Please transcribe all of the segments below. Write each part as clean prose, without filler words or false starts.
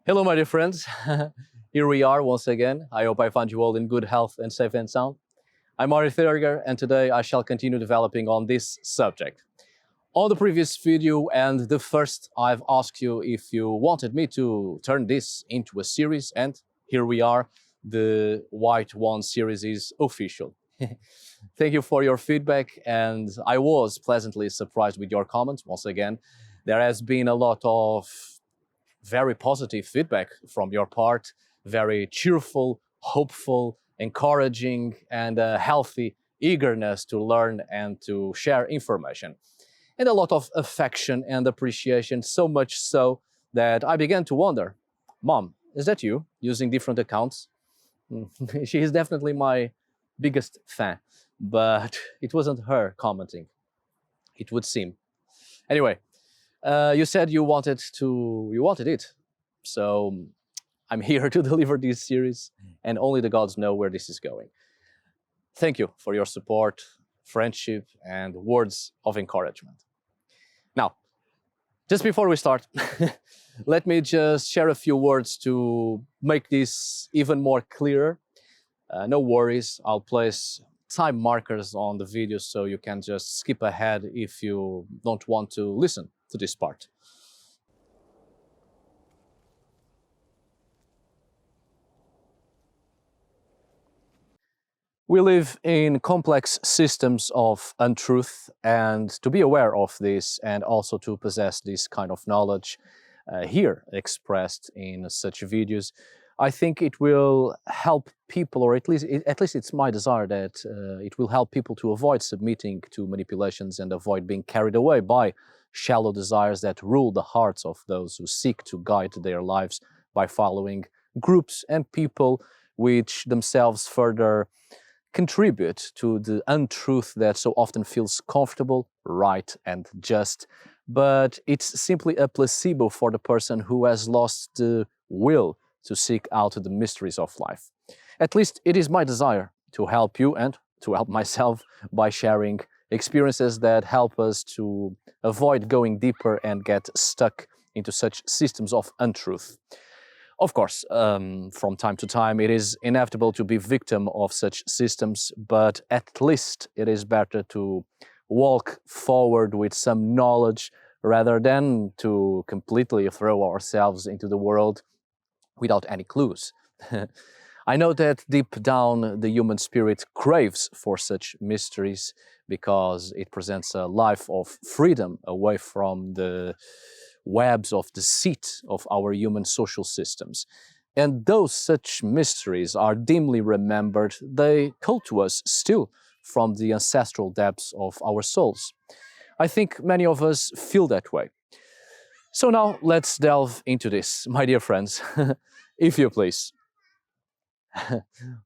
Hello, my dear friends. Here we are once again. I hope I find you all in good health and safe and sound. I'm Arith, and today I shall continue developing on this subject. On the previous video and the first, I've asked you if you wanted me to turn this into a series, and here we are. The White One series is official. Thank you for your feedback, and I was pleasantly surprised with your comments. Once again, there has been a lot of very positive feedback from your part, very cheerful, hopeful, encouraging, and a healthy eagerness to learn and to share information. And a lot of affection and appreciation, so much so that I began to wonder, Mom, is that you using different accounts? She is definitely my biggest fan, but it wasn't her commenting, it would seem. Anyway, you said you wanted it. So I'm here to deliver this series, and only the gods know where this is going. Thank you for your support, friendship, and words of encouragement. Now, just before we start, let me just share a few words to make this even more clearer. No worries, I'll place time markers on the video so you can just skip ahead if you don't want to listen to this part. We live in complex systems of untruth, and to be aware of this and also to possess this kind of knowledge here expressed in such videos, I think it will help people, or at least it's my desire that it will help people to avoid submitting to manipulations and avoid being carried away by shallow desires that rule the hearts of those who seek to guide their lives by following groups and people which themselves further contribute to the untruth that so often feels comfortable, right, and just. But it's simply a placebo for the person who has lost the will to seek out the mysteries of life. At least it is my desire to help you and to help myself by sharing experiences that help us to avoid going deeper and get stuck into such systems of untruth. Of course, from time to time, it is inevitable to be victim of such systems, but at least it is better to walk forward with some knowledge rather than to completely throw ourselves into the world without any clues. I know that deep down the human spirit craves for such mysteries because it presents a life of freedom away from the webs of deceit of our human social systems. And though such mysteries are dimly remembered, they call to us still from the ancestral depths of our souls. I think many of us feel that way. So now let's delve into this, my dear friends, if you please.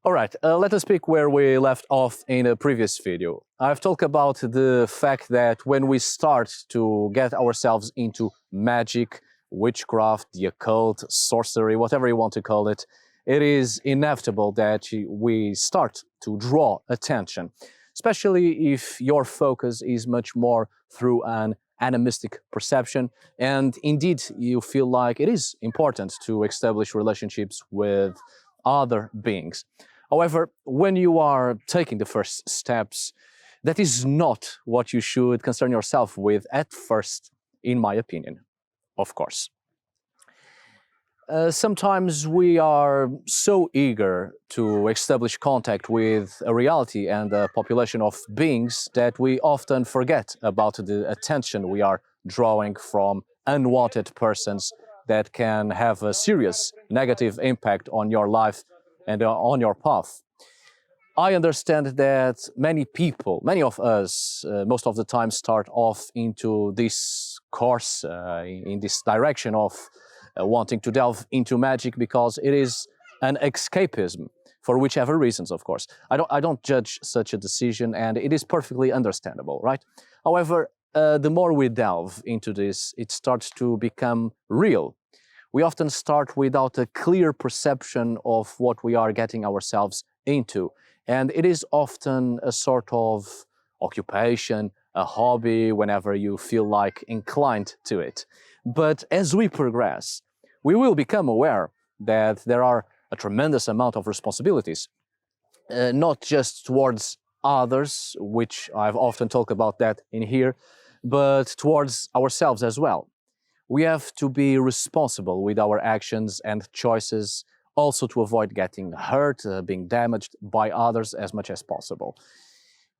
All right, let us pick where we left off in a previous video. I've talked about the fact that when we start to get ourselves into magic, witchcraft, the occult, sorcery, whatever you want to call it, it is inevitable that we start to draw attention, especially if your focus is much more through an animistic perception, and indeed you feel like it is important to establish relationships with other beings. However, when you are taking the first steps, that is not what you should concern yourself with at first, in my opinion, of course. Sometimes we are so eager to establish contact with a reality and a population of beings that we often forget about the attention we are drawing from unwanted persons that can have a serious negative impact on your life and on your path. I understand that many people, many of us, most of the time start off into this course, in this direction of wanting to delve into magic because it is an escapism, for whichever reasons, of course. I don't judge such a decision, and it is perfectly understandable, right? However, the more we delve into this, it starts to become real. We often start without a clear perception of what we are getting ourselves into, and it is often a sort of occupation, a hobby, whenever you feel like inclined to it. But as we progress, we will become aware that there are a tremendous amount of responsibilities, not just towards others, which I've often talked about that in here, but towards ourselves as well. We have to be responsible with our actions and choices, also to avoid getting hurt, being damaged by others as much as possible.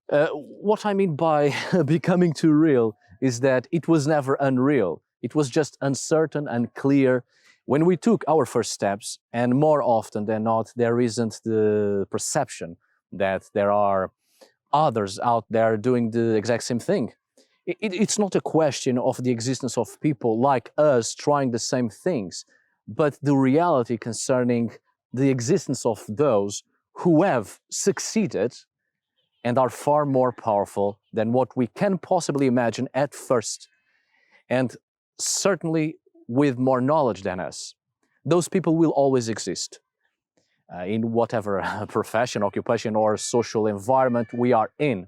What I mean by becoming too real is that it was never unreal. It was just uncertain, unclear. When we took our first steps, and more often than not, there isn't the perception that there are others out there doing the exact same thing. It's not a question of the existence of people like us trying the same things, but the reality concerning the existence of those who have succeeded and are far more powerful than what we can possibly imagine at first, and certainly with more knowledge than us. Those people will always exist in whatever profession, occupation, or social environment we are in.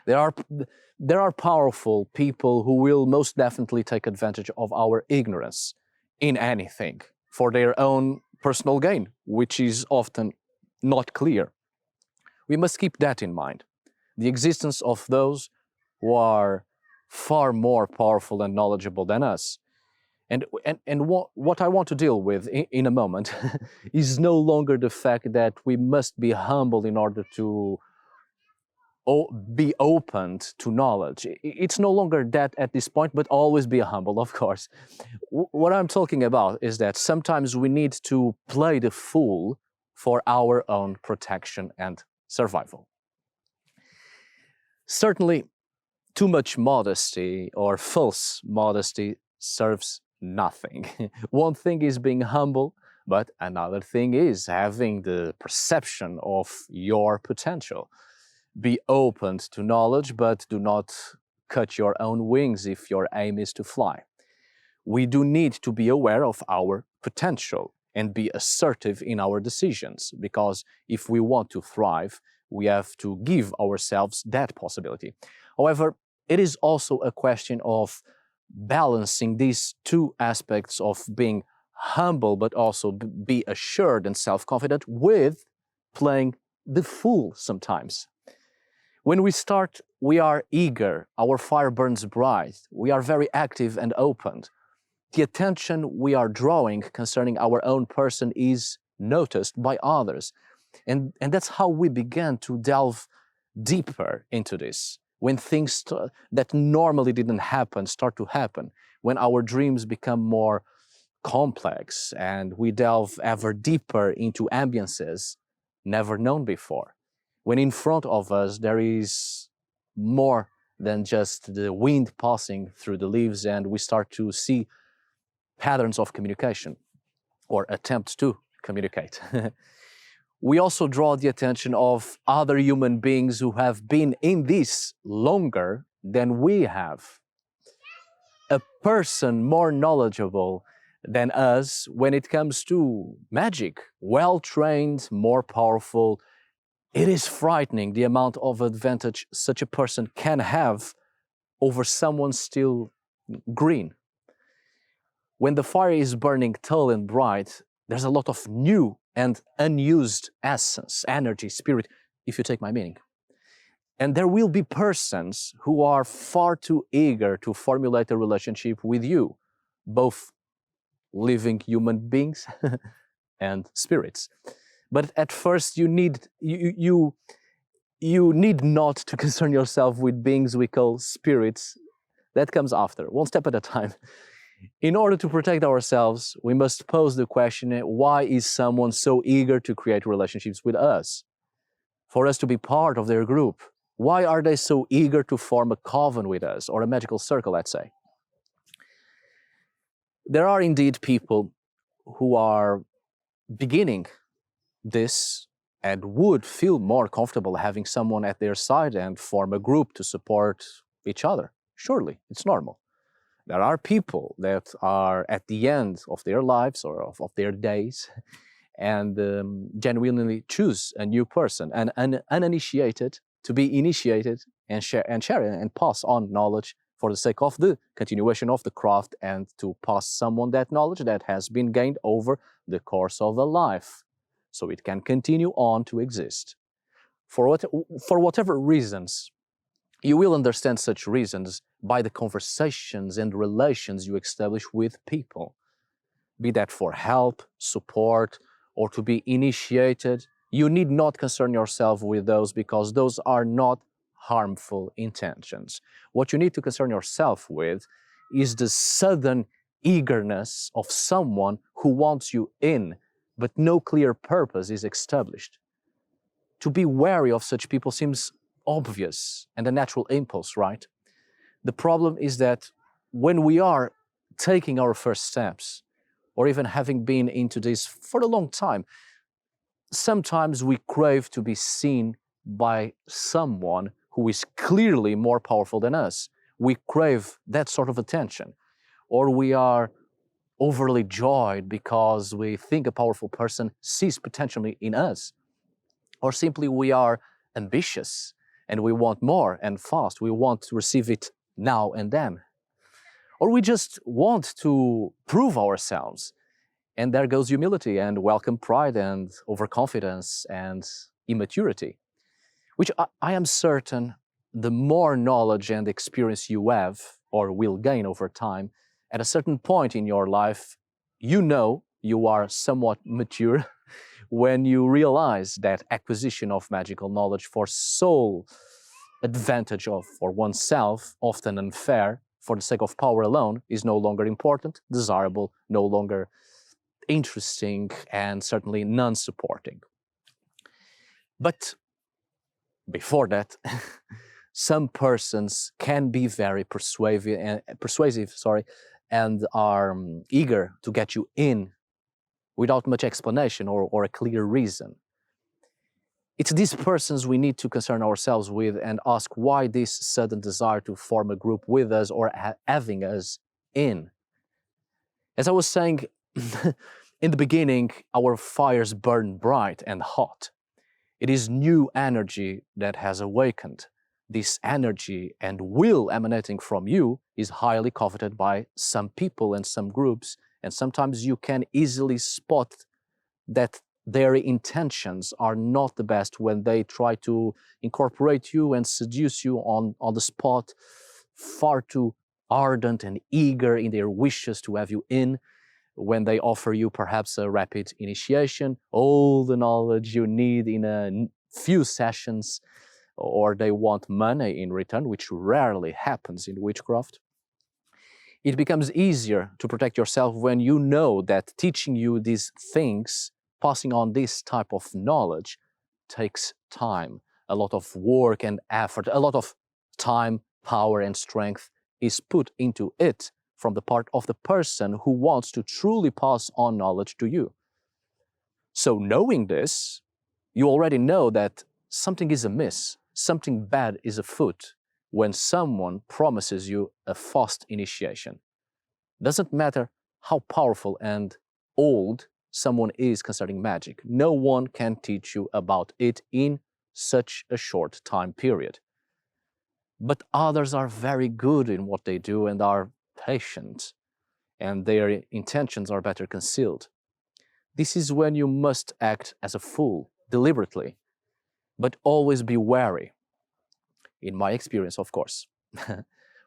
There are powerful people who will most definitely take advantage of our ignorance in anything for their own personal gain, which is often not clear. We must keep that in mind. The existence of those who are far more powerful and knowledgeable than us. And what I want to deal with in a moment is no longer the fact that we must be humble in order to be open to knowledge. It's no longer that at this point, but always be humble, of course. What I'm talking about is that sometimes we need to play the fool for our own protection and survival. Certainly, too much modesty or false modesty serves nothing. One thing is being humble, but another thing is having the perception of your potential. Be open to knowledge, but do not cut your own wings if your aim is to fly. We do need to be aware of our potential and be assertive in our decisions, because if we want to thrive, we have to give ourselves that possibility. However, it is also a question of balancing these two aspects of being humble but also be assured and self-confident with playing the fool sometimes. When we start, we are eager, our fire burns bright, we are very active and open. The attention we are drawing concerning our own person is noticed by others. And that's how we began to delve deeper into this. When things that normally didn't happen start to happen, when our dreams become more complex and we delve ever deeper into ambiances never known before. When in front of us there is more than just the wind passing through the leaves, and we start to see patterns of communication or attempts to communicate. We also draw the attention of other human beings who have been in this longer than we have. A person more knowledgeable than us when it comes to magic, well-trained, more powerful. It is frightening the amount of advantage such a person can have over someone still green. When the fire is burning tall and bright, there's a lot of new and unused essence, energy, spirit, if you take my meaning. And there will be persons who are far too eager to formulate a relationship with you, both living human beings and spirits. But at first you need not to concern yourself with beings we call spirits. That comes after, one step at a time. In order to protect ourselves, we must pose the question, why is someone so eager to create relationships with us? For us to be part of their group. Why are they so eager to form a coven with us, or a magical circle, let's say? There are indeed people who are beginning this and would feel more comfortable having someone at their side and form a group to support each other. Surely, it's normal. There are people that are at the end of their lives or of their days and genuinely choose a new person, an uninitiated, to be initiated and share and pass on knowledge for the sake of the continuation of the craft, and to pass someone that knowledge that has been gained over the course of a life, so it can continue on to exist. For whatever reasons, you will understand such reasons by the conversations and relations you establish with people, be that for help, support, or to be initiated. You need not concern yourself with those, because those are not harmful intentions. What you need to concern yourself with is the sudden eagerness of someone who wants you in, but no clear purpose is established. To be wary of such people seems obvious and a natural impulse, right? The problem is that when we are taking our first steps, or even having been into this for a long time, sometimes we crave to be seen by someone who is clearly more powerful than us. We crave that sort of attention. Or we are overly joyed because we think a powerful person sees potentially in us. Or simply we are ambitious and we want more and fast. We want to receive it now and then. Or we just want to prove ourselves. And there goes humility and welcome pride and overconfidence and immaturity, which I am certain the more knowledge and experience you have or will gain over time, at a certain point in your life, you know you are somewhat mature when you realize that acquisition of magical knowledge for sole advantage of for oneself, often unfair, for the sake of power alone, is no longer important, desirable, no longer interesting, and certainly non-supporting. But before that, some persons can be very persuasive, and are eager to get you in without much explanation or a clear reason. It's these persons we need to concern ourselves with and ask why this sudden desire to form a group with us or having us in. As I was saying, in the beginning, our fires burn bright and hot. It is new energy that has awakened. This energy and will emanating from you is highly coveted by some people and some groups, and sometimes you can easily spot that their intentions are not the best when they try to incorporate you and seduce you on the spot, far too ardent and eager in their wishes to have you in, when they offer you perhaps a rapid initiation, all the knowledge you need in a few sessions, or they want money in return, which rarely happens in witchcraft. It becomes easier to protect yourself when you know that teaching you these things, passing on this type of knowledge, takes time, a lot of work and effort, a lot of time power and strength is put into it from the part of the person who wants to truly pass on knowledge to you. So knowing this, you already know that something is amiss, something bad is afoot when someone promises you a fast initiation. Doesn't matter how powerful and old someone is concerning magic. No one can teach you about it in such a short time period. But others are very good in what they do and are patient, and their intentions are better concealed. This is when you must act as a fool, deliberately, but always be wary. In my experience, of course.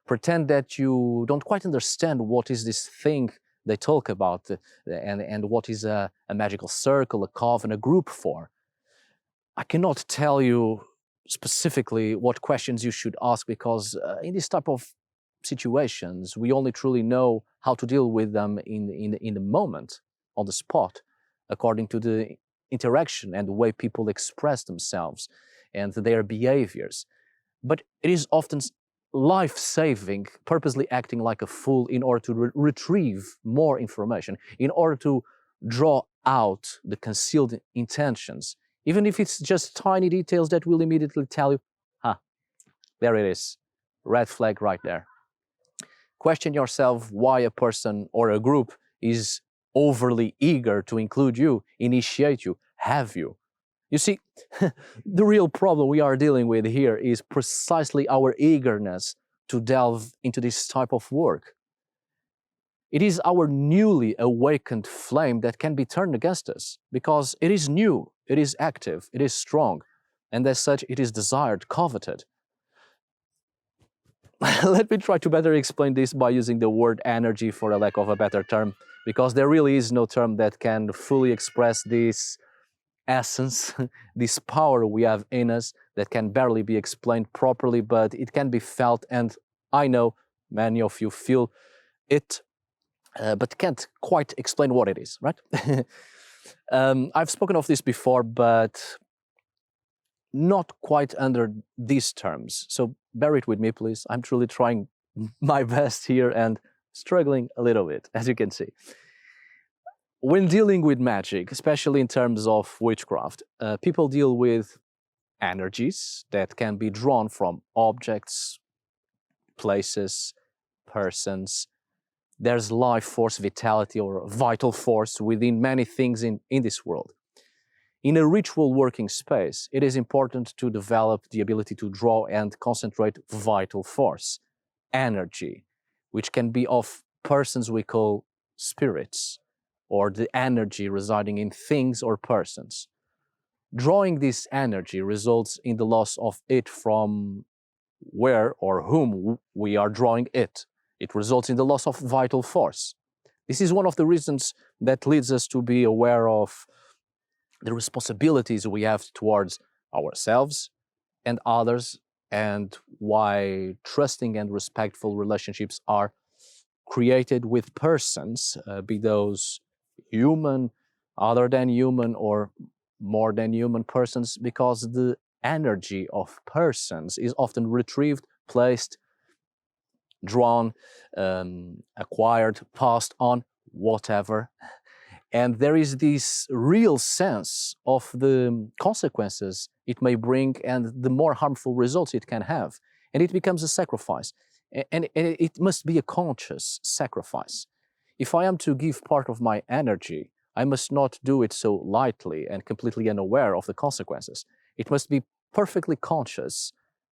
Pretend that you don't quite understand what is this thing they talk about and what is a magical circle, a coven, a group for. I cannot tell you specifically what questions you should ask because in this type of situations, we only truly know how to deal with them in the moment, on the spot, according to the interaction and the way people express themselves and their behaviors. But it is often life-saving, purposely acting like a fool in order to retrieve more information, in order to draw out the concealed intentions, even if it's just tiny details that will immediately tell you, there it is, red flag right there. Question yourself why a person or a group is overly eager to include you, initiate you, have you. You see, the real problem we are dealing with here is precisely our eagerness to delve into this type of work. It is our newly awakened flame that can be turned against us because it is new, it is active, it is strong, and as such it is desired, coveted. Let me try to better explain this by using the word energy for a lack of a better term, because there really is no term that can fully express this essence, this power we have in us that can barely be explained properly, but it can be felt, and I know many of you feel it, but can't quite explain what it is, right? I've spoken of this before, but not quite under these terms. So bear it with me, please. I'm truly trying my best here and struggling a little bit, as you can see. When dealing with magic, especially in terms of witchcraft, people deal with energies that can be drawn from objects, places, persons. There's life force, vitality, or vital force within many things in this world. In a ritual working space, it is important to develop the ability to draw and concentrate vital force, energy, which can be of persons we call spirits, or the energy residing in things or persons. Drawing this energy results in the loss of it from where or whom we are drawing it. It results in the loss of vital force. This is one of the reasons that leads us to be aware of the responsibilities we have towards ourselves and others, and why trusting and respectful relationships are created with persons, be those human, other than human, or more than human persons, because the energy of persons is often retrieved, placed, drawn, acquired, passed on, whatever. And there is this real sense of the consequences it may bring and the more harmful results it can have. And it becomes a sacrifice. And it must be a conscious sacrifice. If I am to give part of my energy, I must not do it so lightly and completely unaware of the consequences. It must be perfectly conscious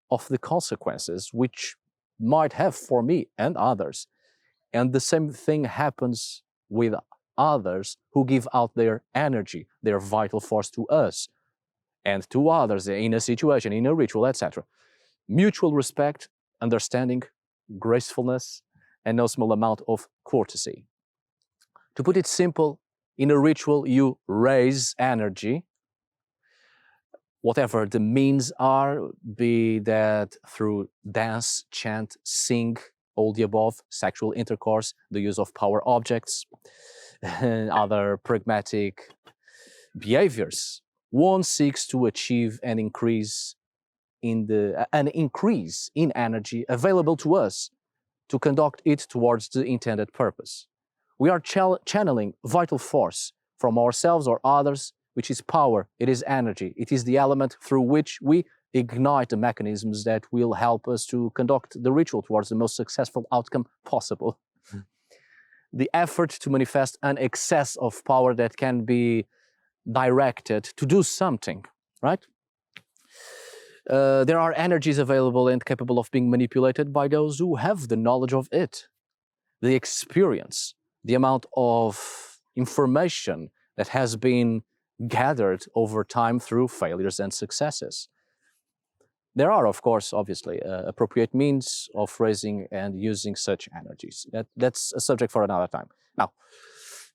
of the consequences which might have for me and others. And the same thing happens with others who give out their energy, their vital force to us and to others in a situation, in a ritual, etc. Mutual respect, understanding, gracefulness, and no small amount of courtesy. To put it simple, in a ritual you raise energy, whatever the means are, be that through dance, chant, sing, all the above, sexual intercourse, the use of power objects, and other pragmatic behaviors. One seeks to achieve and increase an increase in energy available to us to conduct it towards the intended purpose. We are channeling vital force from ourselves or others, which is power, it is energy, it is the element through which we ignite the mechanisms that will help us to conduct the ritual towards the most successful outcome possible. The effort to manifest an excess of power that can be directed to do something, right? There are energies available and capable of being manipulated by those who have the knowledge of it, the experience, the amount of information that has been gathered over time through failures and successes. There are, of course, obviously, appropriate means of raising and using such energies. That's a subject for another time. Now,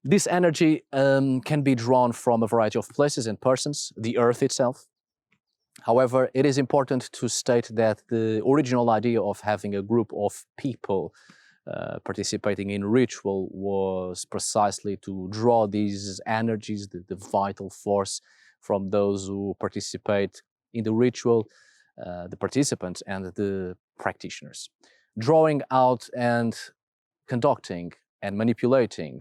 this energy can be drawn from a variety of places and persons, the earth itself. However, it is important to state that the original idea of having a group of people participating in ritual was precisely to draw these energies, the vital force from those who participate in the ritual, the participants and the practitioners. Drawing out and conducting and manipulating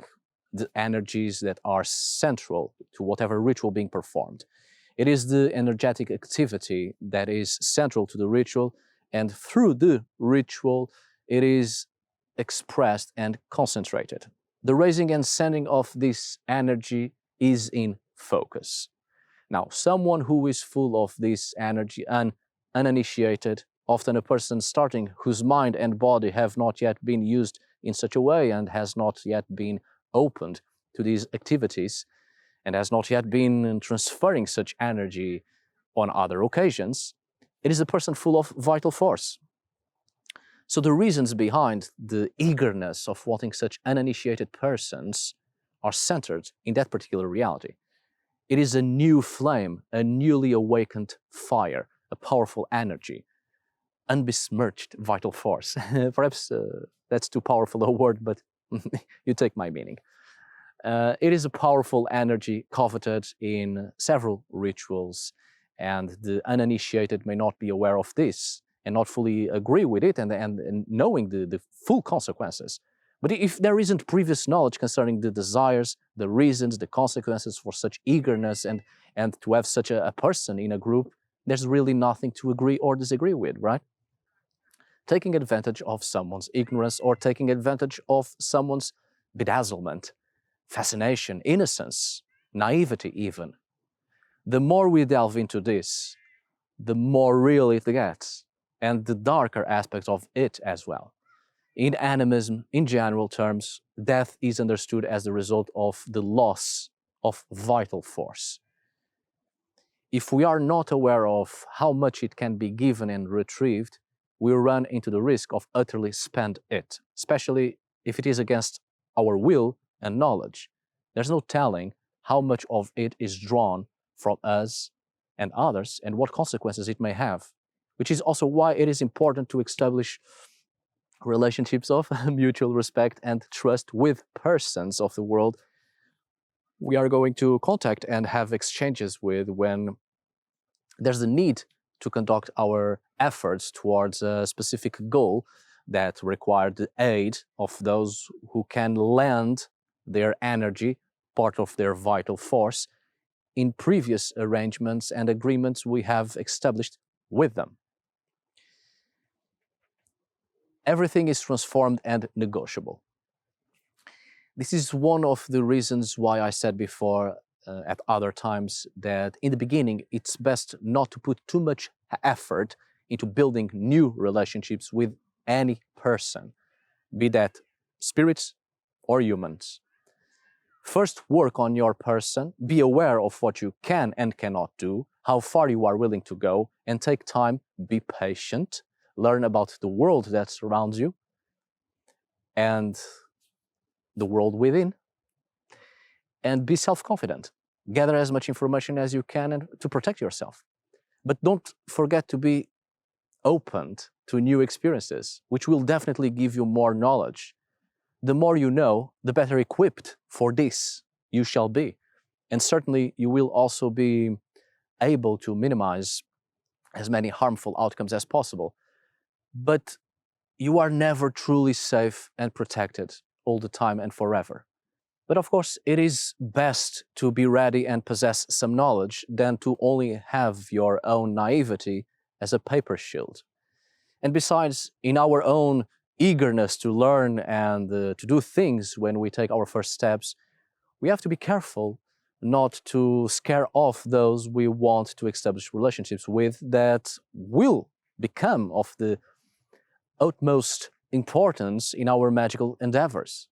the energies that are central to whatever ritual being performed. It is the energetic activity that is central to the ritual, and through the ritual, it is expressed and concentrated. The raising and sending of this energy is in focus. Now, someone who is full of this energy and uninitiated, often a person starting whose mind and body have not yet been used in such a way and has not yet been opened to these activities, and has not yet been transferring such energy on other occasions, it is a person full of vital force. So the reasons behind the eagerness of wanting such uninitiated persons are centered in that particular reality. It is a new flame, a newly awakened fire, a powerful energy, unbesmirched vital force. Perhaps that's too powerful a word, but you take my meaning. It is a powerful energy coveted in several rituals, and the uninitiated may not be aware of this and not fully agree with it and knowing the full consequences. But if there isn't previous knowledge concerning the desires, the reasons, the consequences for such eagerness and to have such a person in a group, there's really nothing to agree or disagree with, right? Taking advantage of someone's ignorance or taking advantage of someone's bedazzlement, fascination, innocence, naivety even. The more we delve into this, the more real it gets, and the darker aspects of it as well. In animism, in general terms, death is understood as the result of the loss of vital force. If we are not aware of how much it can be given and retrieved, we run into the risk of utterly spend it, especially if it is against our will and knowledge. There's no telling how much of it is drawn from us and others and what consequences it may have, which is also why it is important to establish relationships of mutual respect and trust with persons of the world we are going to contact and have exchanges with when there's a need to conduct our efforts towards a specific goal that require the aid of those who can lend their energy, part of their vital force, in previous arrangements and agreements we have established with them. Everything is transformed and negotiable. This is one of the reasons why I said before at other times that in the beginning it's best not to put too much effort into building new relationships with any person, be that spirits or humans. First, work on your person, be aware of what you can and cannot do, how far you are willing to go, and take time, be patient, learn about the world that surrounds you and the world within, and be self-confident. Gather as much information as you can and to protect yourself. But don't forget to be open to new experiences, which will definitely give you more knowledge. The more you know, the better equipped for this you shall be. And certainly you will also be able to minimize as many harmful outcomes as possible. But you are never truly safe and protected all the time and forever. But of course, it is best to be ready and possess some knowledge than to only have your own naivety as a paper shield. And besides, in our own eagerness to learn and to do things when we take our first steps, we have to be careful not to scare off those we want to establish relationships with that will become of the utmost importance in our magical endeavors.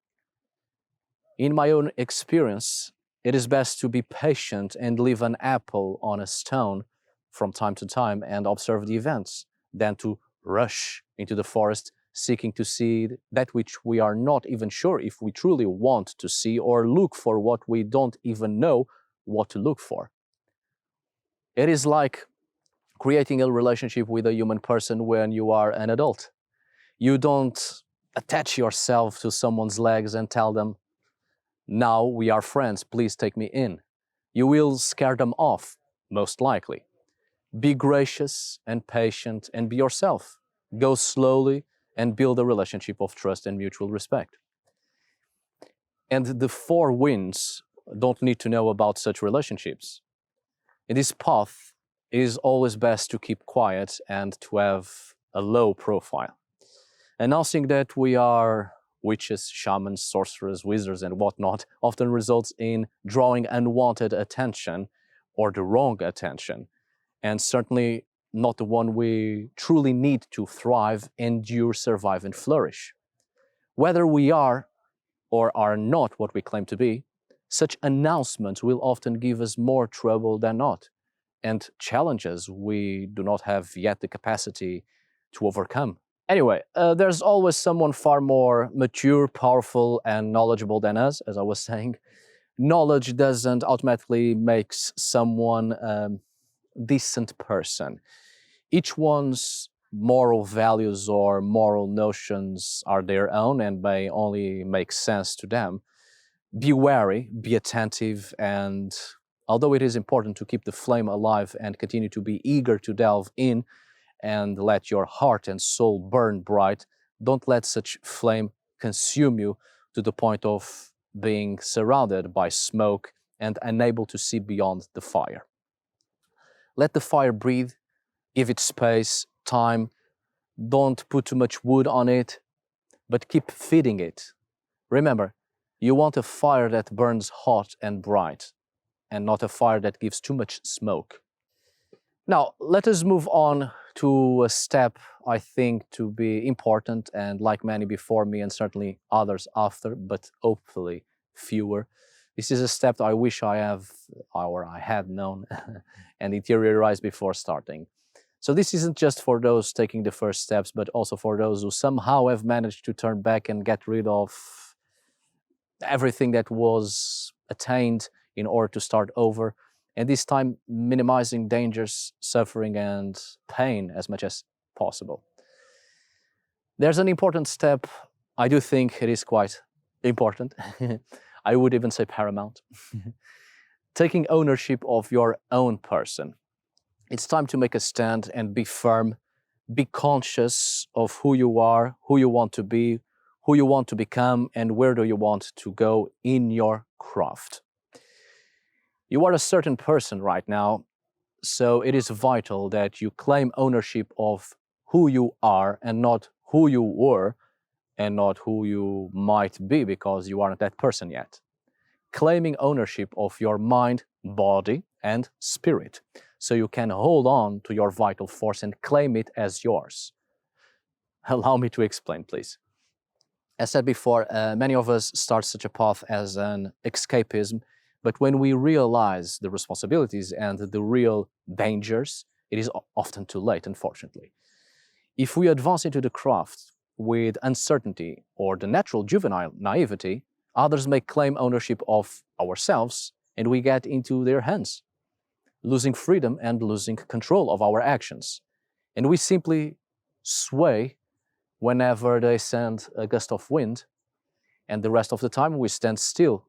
In my own experience, it is best to be patient and leave an apple on a stone from time to time and observe the events than to rush into the forest seeking to see that which we are not even sure if we truly want to see, or look for what we don't even know what to look for. It is like creating a relationship with a human person when you are an adult. You don't attach yourself to someone's legs and tell them, "Now we are friends, please take me in." You will scare them off, most likely. Be gracious and patient and be yourself. Go slowly and build a relationship of trust and mutual respect. And the four winds don't need to know about such relationships. In this path, it is always best to keep quiet and to have a low profile. Announcing that we are witches, shamans, sorcerers, wizards, and whatnot often results in drawing unwanted attention or the wrong attention, and certainly not the one we truly need to thrive, endure, survive, and flourish. Whether we are or are not what we claim to be, such announcements will often give us more trouble than not, and challenges we do not have yet the capacity to overcome. Anyway, there's always someone far more mature, powerful, and knowledgeable than us, as I was saying. Knowledge doesn't automatically make someone a decent person. Each one's moral values or moral notions are their own and may only make sense to them. Be wary, be attentive, and although it is important to keep the flame alive and continue to be eager to delve in and let your heart and soul burn bright, don't let such flame consume you to the point of being surrounded by smoke and unable to see beyond the fire. Let the fire breathe, give it space, time. Don't put too much wood on it, but keep feeding it. Remember, you want a fire that burns hot and bright, and not a fire that gives too much smoke. Now, let us move on to a step I think to be important, and like many before me and certainly others after, but hopefully fewer. This is a step I wish I had known and interiorized before starting. So this isn't just for those taking the first steps, but also for those who somehow have managed to turn back and get rid of everything that was attained in order to start over, and this time minimizing dangers, suffering, and pain as much as possible. There's an important step. I do think it is quite important. I would even say paramount. Taking ownership of your own person. It's time to make a stand and be firm. Be conscious of who you are, who you want to be, who you want to become, and where do you want to go in your craft. You are a certain person right now, so it is vital that you claim ownership of who you are and not who you were and not who you might be, because you aren't that person yet. Claiming ownership of your mind, body, and spirit, so you can hold on to your vital force and claim it as yours. Allow me to explain, please. As said before, many of us start such a path as an escapism, but when we realize the responsibilities and the real dangers, it is often too late, unfortunately. If we advance into the craft with uncertainty or the natural juvenile naivety, others may claim ownership of ourselves and we get into their hands, losing freedom and losing control of our actions. And we simply sway whenever they send a gust of wind, and the rest of the time we stand still,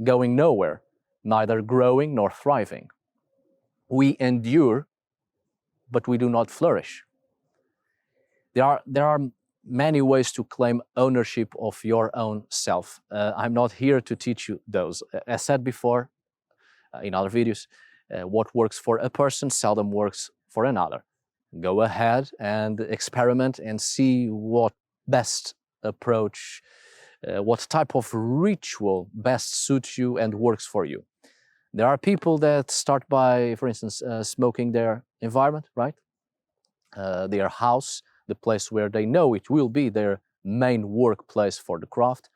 going nowhere, neither growing nor thriving. We endure but we do not flourish. There are many ways to claim ownership of your own self. I'm not here to teach you those. As said before in other videos, what works for a person seldom works for another. Go ahead and experiment and see what best approach, what type of ritual best suits you and works for you. There are people that start by, for instance, smoking their environment, right? Their house, the place where they know it will be their main workplace for the craft.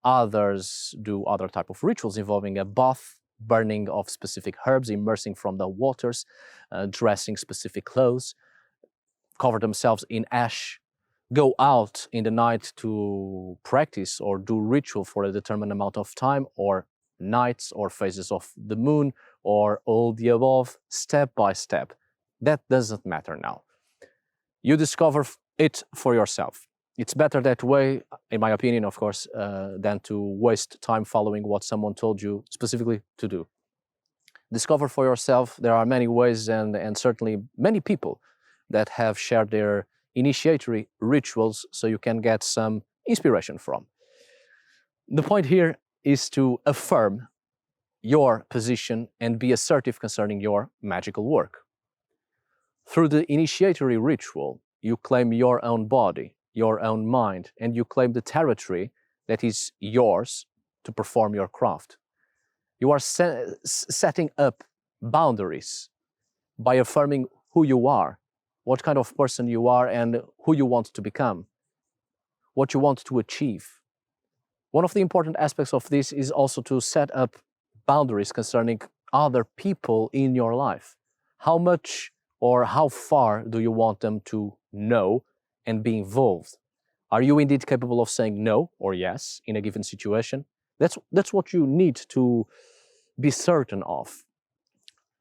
Others do other type of rituals involving a bath, burning of specific herbs, immersing from the waters, dressing specific clothes, cover themselves in ash, go out in the night to practice or do ritual for a determined amount of time, or nights or phases of the moon, or all the above, step by step. That doesn't matter now. You discover it for yourself. It's better that way, in my opinion, of course, than to waste time following what someone told you specifically to do. Discover for yourself. There are many ways and certainly many people that have shared their initiatory rituals so you can get some inspiration from. The point here is to affirm your position and be assertive concerning your magical work. Through the initiatory ritual, you claim your own body, your own mind, and you claim the territory that is yours to perform your craft. You are setting up boundaries by affirming who you are, what kind of person you are, and who you want to become, what you want to achieve. One of the important aspects of this is also to set up boundaries concerning other people in your life. How much or how far do you want them to know and be involved? Are you indeed capable of saying no or yes in a given situation? That's what you need to be certain of.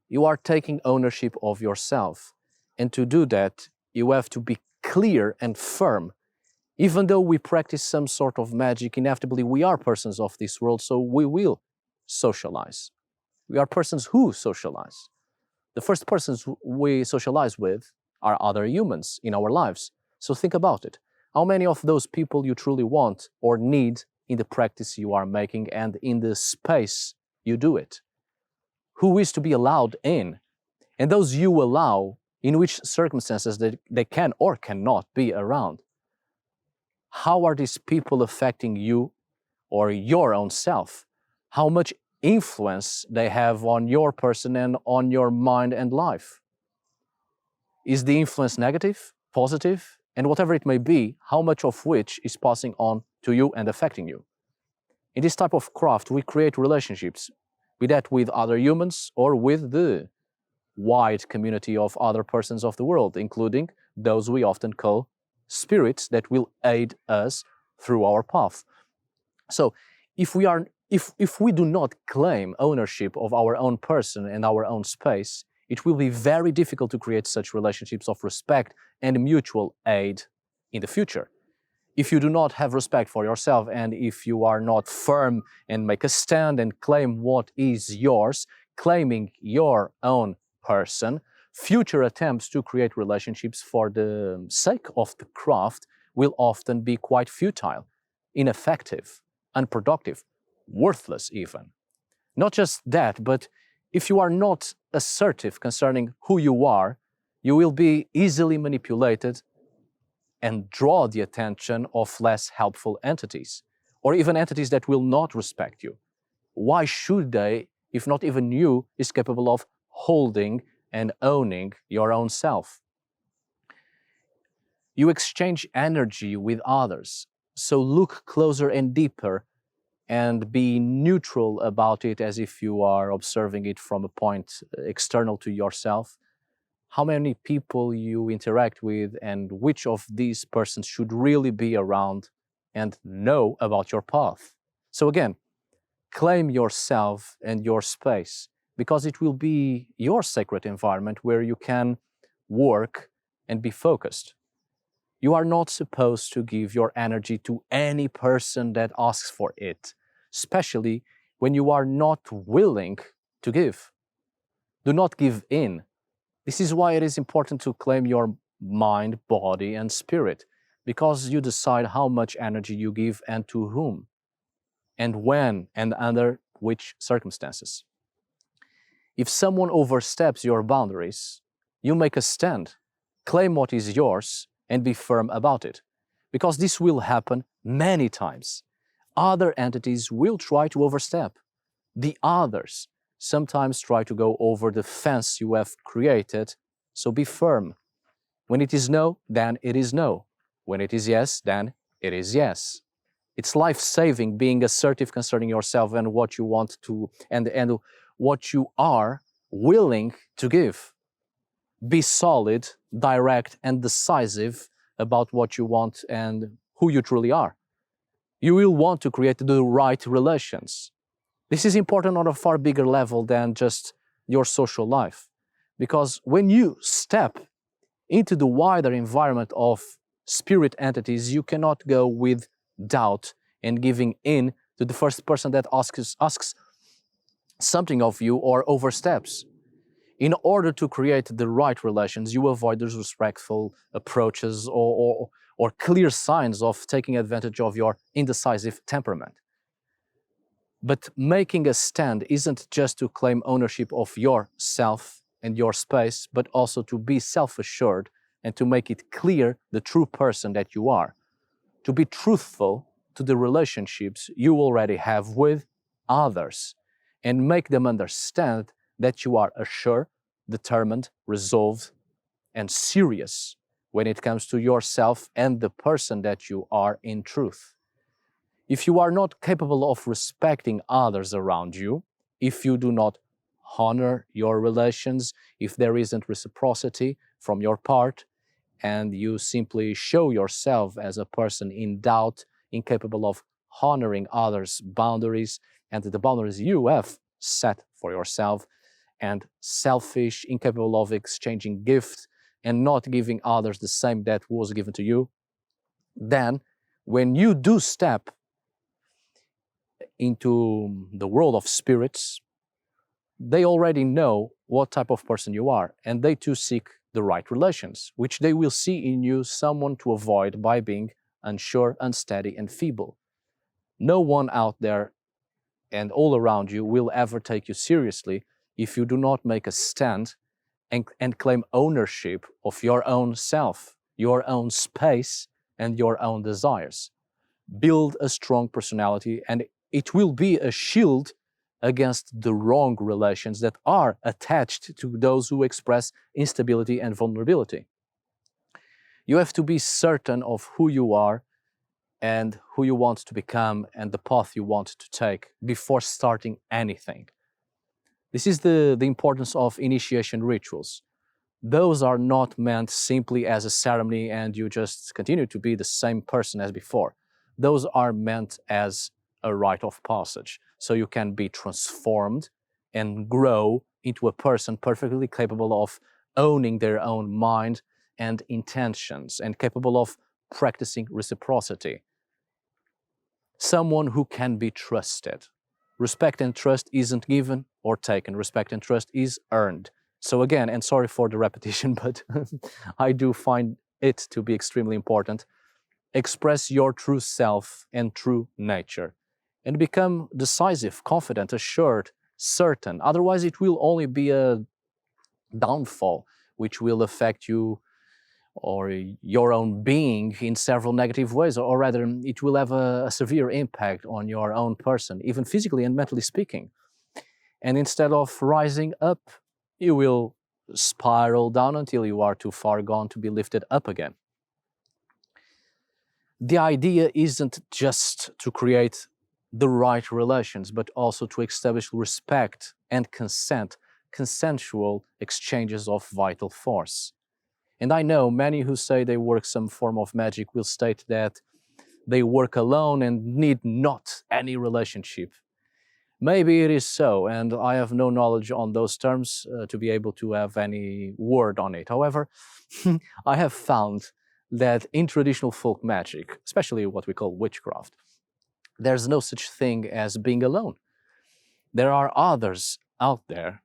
You are taking ownership of yourself. And to do that, you have to be clear and firm. Even though we practice some sort of magic, inevitably we are persons of this world, so we will socialize. We are persons who socialize. The first persons we socialize with are other humans in our lives. So think about it. How many of those people you truly want or need in the practice you are making and in the space you do it? Who is to be allowed in? And those you allow, in which circumstances they can or cannot be around? How are these people affecting you or your own self? How much influence they have on your person and on your mind and life? Is the influence negative, positive, and whatever it may be, how much of which is passing on to you and affecting you? In this type of craft, we create relationships, be that with other humans or with the wide community of other persons of the world, including those we often call spirits that will aid us through our path. So if we do not claim ownership of our own person and our own space, it will be very difficult to create such relationships of respect and mutual aid in the future. If you do not have respect for yourself, and if you are not firm and make a stand and claim what is yours, claiming your own person, future attempts to create relationships for the sake of the craft will often be quite futile, ineffective, unproductive, worthless even. Not just that, but if you are not assertive concerning who you are, you will be easily manipulated and draw the attention of less helpful entities, or even entities that will not respect you. Why should they, if not even you, is capable of holding and owning your own self? You exchange energy with others, so look closer and deeper and be neutral about it as if you are observing it from a point external to yourself. How many people you interact with and which of these persons should really be around and know about your path. So again, claim yourself and your space, because it will be your sacred environment where you can work and be focused. You are not supposed to give your energy to any person that asks for it, especially when you are not willing to give. Do not give in. This is why it is important to claim your mind, body, and spirit, because you decide how much energy you give and to whom, and when, and under which circumstances. If someone oversteps your boundaries, you make a stand, claim what is yours, and be firm about it, because this will happen many times. Other entities will try to overstep. The others sometimes try to go over the fence you have created, so be firm. When it is no, then it is no. When it is yes, then it is yes. It's life-saving being assertive concerning yourself and what you want to, and what you are willing to give. Be solid, direct, and decisive about what you want and who you truly are. You will want to create the right relations. This is important on a far bigger level than just your social life, because when you step into the wider environment of spirit entities, you cannot go with doubt and giving in to the first person that asks something of you or oversteps. In order to create the right relations, you avoid disrespectful approaches or clear signs of taking advantage of your indecisive temperament. But making a stand isn't just to claim ownership of yourself and your space, but also to be self-assured and to make it clear the true person that you are. To be truthful to the relationships you already have with others and make them understand that you are assured, determined, resolved, and serious when it comes to yourself and the person that you are in truth. If you are not capable of respecting others around you, if you do not honor your relations, if there isn't reciprocity from your part, and you simply show yourself as a person in doubt, incapable of honoring others' boundaries and the boundaries you have set for yourself, and selfish, incapable of exchanging gifts and not giving others the same that was given to you, then when you do step into the world of spirits, they already know what type of person you are, and they too seek the right relations, which they will see in you someone to avoid by being unsure, unsteady, and feeble. No one out there and all around you will ever take you seriously if you do not make a stand and claim ownership of your own self, your own space, and your own desires. Build a strong personality, and it will be a shield against the wrong relations that are attached to those who express instability and vulnerability. You have to be certain of who you are and who you want to become and the path you want to take before starting anything. This is the importance of initiation rituals. Those are not meant simply as a ceremony and you just continue to be the same person as before. Those are meant as a rite of passage, so you can be transformed and grow into a person perfectly capable of owning their own mind and intentions and capable of practicing reciprocity. Someone who can be trusted. Respect and trust isn't given or taken. Respect and trust is earned. So again, and sorry for the repetition, but I do find it to be extremely important. Express your true self and true nature and become decisive, confident, assured, certain. Otherwise, it will only be a downfall which will affect you or your own being in several negative ways, or rather, it will have a severe impact on your own person, even physically and mentally speaking. And instead of rising up, you will spiral down until you are too far gone to be lifted up again. The idea isn't just to create the right relations, but also to establish respect and consent, consensual exchanges of vital force. And I know many who say they work some form of magic will state that they work alone and need not any relationship. Maybe it is so, and I have no knowledge on those terms to be able to have any word on it. However, I have found that in traditional folk magic, especially what we call witchcraft, there's no such thing as being alone. There are others out there,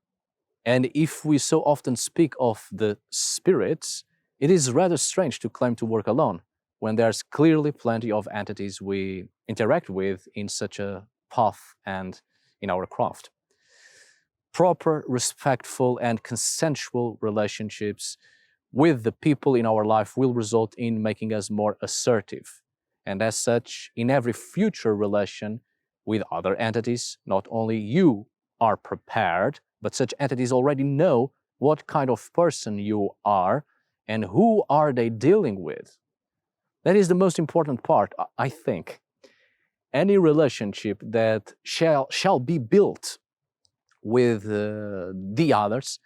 And if we so often speak of the spirits, it is rather strange to claim to work alone when there's clearly plenty of entities we interact with in such a path and in our craft. Proper, respectful, and consensual relationships with the people in our life will result in making us more assertive. And as such, in every future relation with other entities, not only you are prepared, but such entities already know what kind of person you are and who are they dealing with. That is the most important part, I think. Any relationship that shall be built with the others,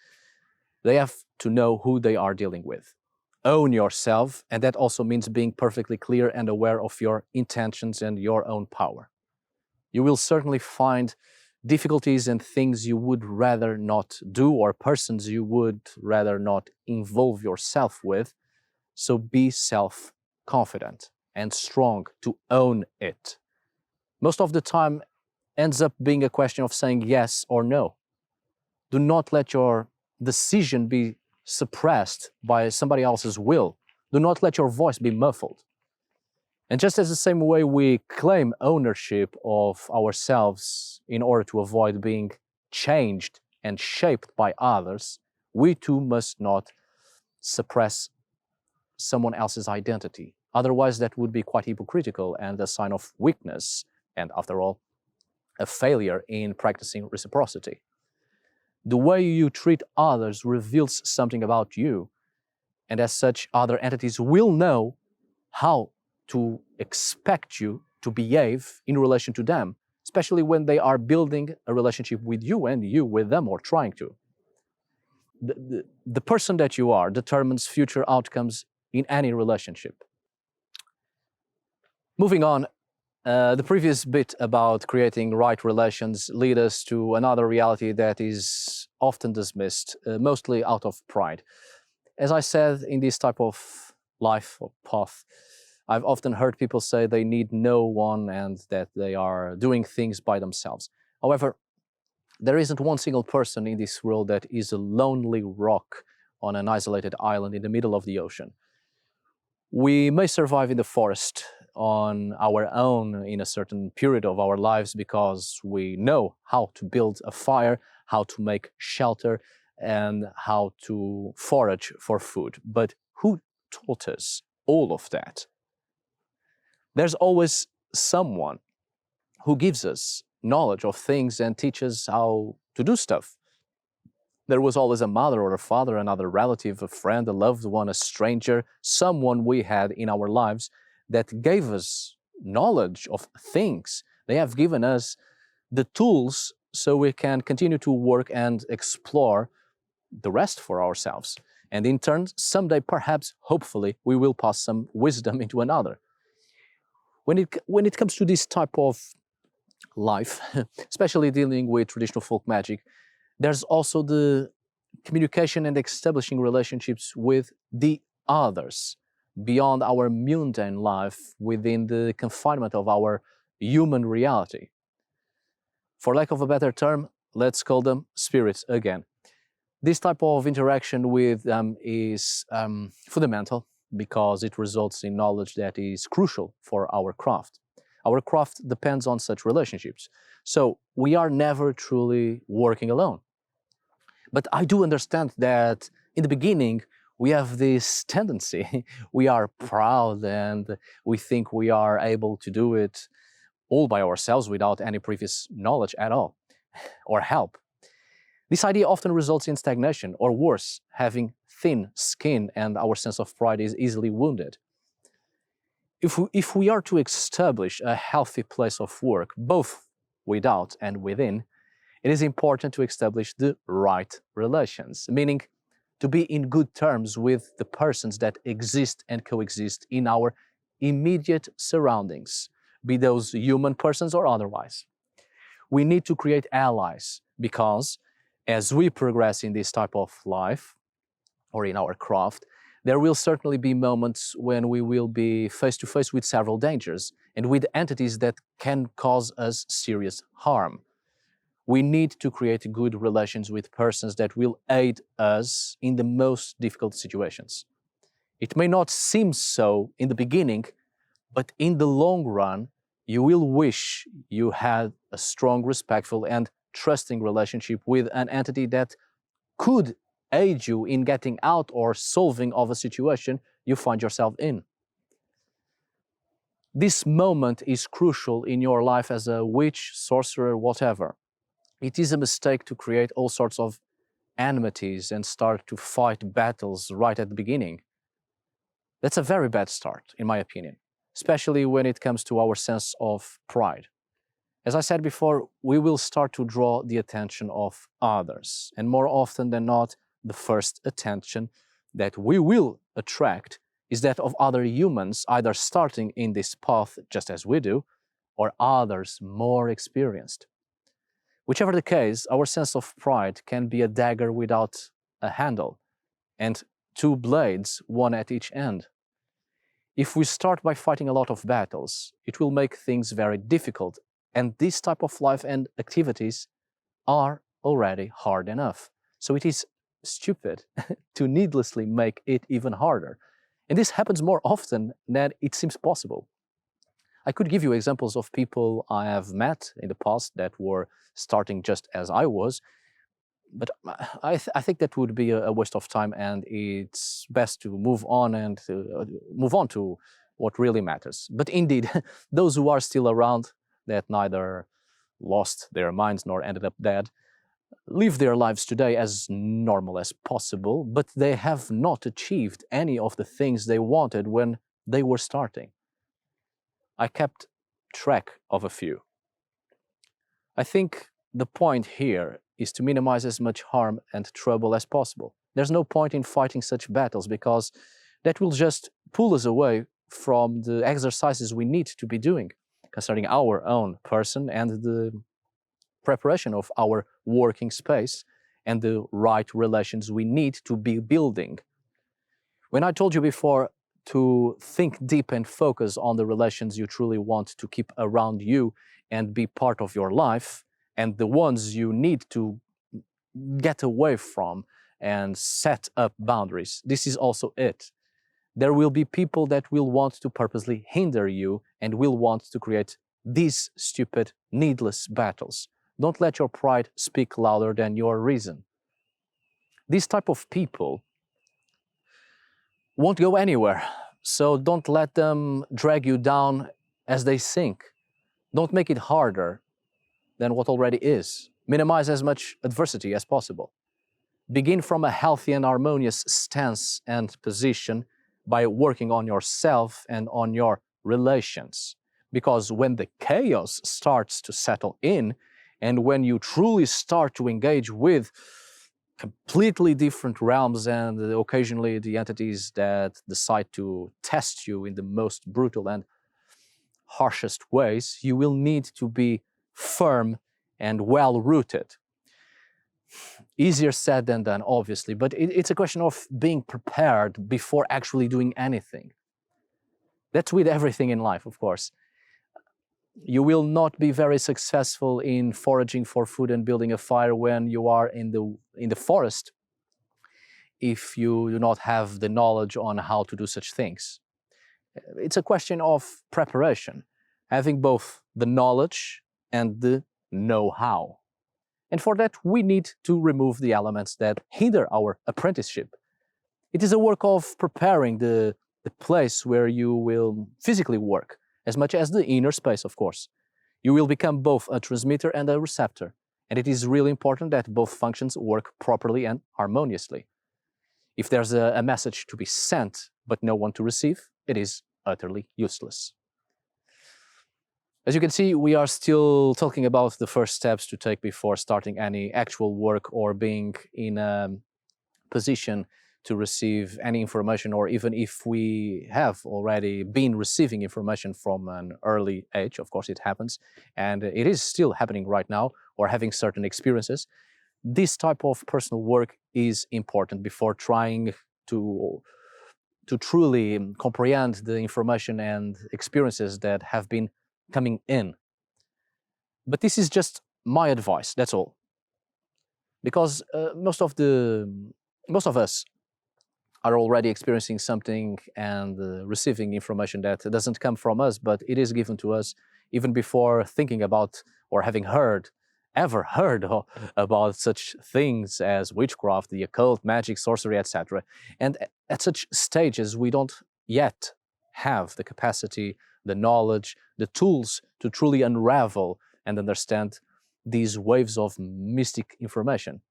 they have to know who they are dealing with. Own yourself, and that also means being perfectly clear and aware of your intentions and your own power. You will certainly find difficulties and things you would rather not do, or persons you would rather not involve yourself with, so be self-confident and strong to own it. Most of the time ends up being a question of saying yes or no. Do not let your decision be suppressed by somebody else's will. Do not let your voice be muffled. And just as the same way we claim ownership of ourselves in order to avoid being changed and shaped by others, we too must not suppress someone else's identity. Otherwise, that would be quite hypocritical and a sign of weakness, and after all, a failure in practicing reciprocity. The way you treat others reveals something about you, and as such, other entities will know how to expect you to behave in relation to them, especially when they are building a relationship with you and you with them, or trying to. The person that you are determines future outcomes in any relationship. Moving on, the previous bit about creating right relations lead us to another reality that is often dismissed, mostly out of pride. As I said, in this type of life or path, I've often heard people say they need no one and that they are doing things by themselves. However, there isn't one single person in this world that is a lonely rock on an isolated island in the middle of the ocean. We may survive in the forest on our own in a certain period of our lives because we know how to build a fire, how to make shelter, and how to forage for food. But who taught us all of that? There's always someone who gives us knowledge of things and teaches how to do stuff. There was always a mother or a father, another relative, a friend, a loved one, a stranger, someone we had in our lives that gave us knowledge of things. They have given us the tools so we can continue to work and explore the rest for ourselves. And in turn, someday, perhaps, hopefully, we will pass some wisdom into another. When it comes to this type of life, especially dealing with traditional folk magic, there's also the communication and establishing relationships with the others beyond our mundane life within the confinement of our human reality. For lack of a better term, let's call them spirits again. This type of interaction with them is fundamental because it results in knowledge that is crucial for our craft. Our craft depends on such relationships. So we are never truly working alone. But I do understand that in the beginning, we have this tendency. We are proud and we think we are able to do it all by ourselves without any previous knowledge at all, or help. This idea often results in stagnation, or worse, having thin skin, and our sense of pride is easily wounded. If we are to establish a healthy place of work, both without and within, it is important to establish the right relations, meaning to be in good terms with the persons that exist and coexist in our immediate surroundings, be those human persons or otherwise. We need to create allies because as we progress in this type of life or in our craft, there will certainly be moments when we will be face to face with several dangers and with entities that can cause us serious harm. We need to create good relations with persons that will aid us in the most difficult situations. It may not seem so in the beginning, but in the long run, you will wish you had a strong, respectful, and trusting relationship with an entity that could aid you in getting out or solving of a situation you find yourself in. This moment is crucial in your life as a witch, sorcerer, whatever. It is a mistake to create all sorts of enmities and start to fight battles right at the beginning. That's a very bad start, in my opinion, especially when it comes to our sense of pride. As I said before, we will start to draw the attention of others, and more often than not, the first attention that we will attract is that of other humans, either starting in this path just as we do, or others more experienced. Whichever the case, our sense of pride can be a dagger without a handle, and two blades, one at each end. If we start by fighting a lot of battles, it will make things very difficult, and this type of life and activities are already hard enough. So it is stupid to needlessly make it even harder. And this happens more often than it seems possible. I could give you examples of people I have met in the past that were starting just as I was, but I think that would be a waste of time, and it's best to move on and move on to what really matters. But indeed, those who are still around, that neither lost their minds nor ended up dead, live their lives today as normal as possible, but they have not achieved any of the things they wanted when they were starting. I kept track of a few. I think the point here is to minimize as much harm and trouble as possible. There's no point in fighting such battles because that will just pull us away from the exercises we need to be doing concerning our own person and the preparation of our working space and the right relations we need to be building. When I told you before to think deep and focus on the relations you truly want to keep around you and be part of your life, and the ones you need to get away from and set up boundaries, this is also it. There will be people that will want to purposely hinder you and will want to create these stupid, needless battles. Don't let your pride speak louder than your reason. These type of people won't go anywhere, so don't let them drag you down as they sink. Don't make it harder than what already is. Minimize as much adversity as possible. Begin from a healthy and harmonious stance and position by working on yourself and on your relations. Because when the chaos starts to settle in, and when you truly start to engage with completely different realms and occasionally the entities that decide to test you in the most brutal and harshest ways, you will need to be firm and well-rooted. Easier said than done, obviously, but it's a question of being prepared before actually doing anything. That's with everything in life, of course. You will not be very successful in foraging for food and building a fire when you are in the forest if you do not have the knowledge on how to do such things. It's a question of preparation, having both the knowledge and the know-how. And for that, we need to remove the elements that hinder our apprenticeship. It is a work of preparing the place where you will physically work, as much as the inner space, of course. You will become both a transmitter and a receptor, and it is really important that both functions work properly and harmoniously. If there's a message to be sent but no one to receive, it is utterly useless. As you can see, we are still talking about the first steps to take before starting any actual work or being in a position to receive any information, or even if we have already been receiving information from an early age, of course it happens, and it is still happening right now, or having certain experiences. This type of personal work is important before trying to truly comprehend the information and experiences that have been coming in. But this is just my advice, that's all. Because most of us are already experiencing something and receiving information that doesn't come from us, but it is given to us even before thinking about or having ever heard about such things as witchcraft, the occult, magic, sorcery, etc. And at such stages, we don't yet have the capacity, the knowledge, the tools to truly unravel and understand these waves of mystic information.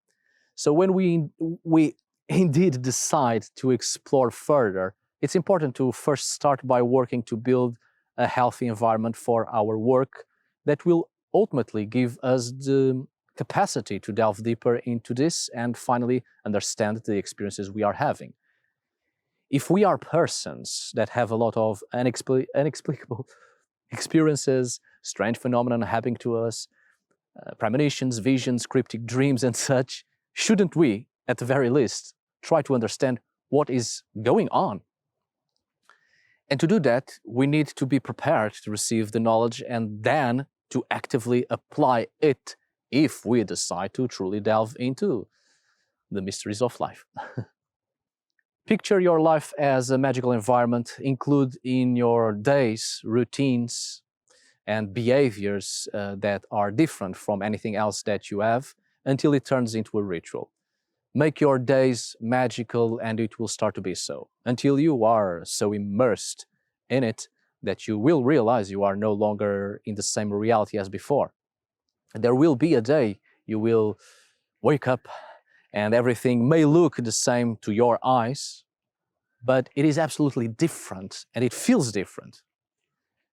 So when we indeed decide to explore further, it's important to first start by working to build a healthy environment for our work that will ultimately give us the capacity to delve deeper into this and finally understand the experiences we are having. If we are persons that have a lot of inexplicable experiences, strange phenomena happening to us, premonitions, visions, cryptic dreams and such, shouldn't we, at the very least, try to understand what is going on? And to do that, we need to be prepared to receive the knowledge and then to actively apply it if we decide to truly delve into the mysteries of life. Picture your life as a magical environment. Include in your days routines and behaviors that are different from anything else that you have until it turns into a ritual. Make your days magical and it will start to be so, until you are so immersed in it that you will realize you are no longer in the same reality as before. There will be a day you will wake up and everything may look the same to your eyes, but it is absolutely different and it feels different.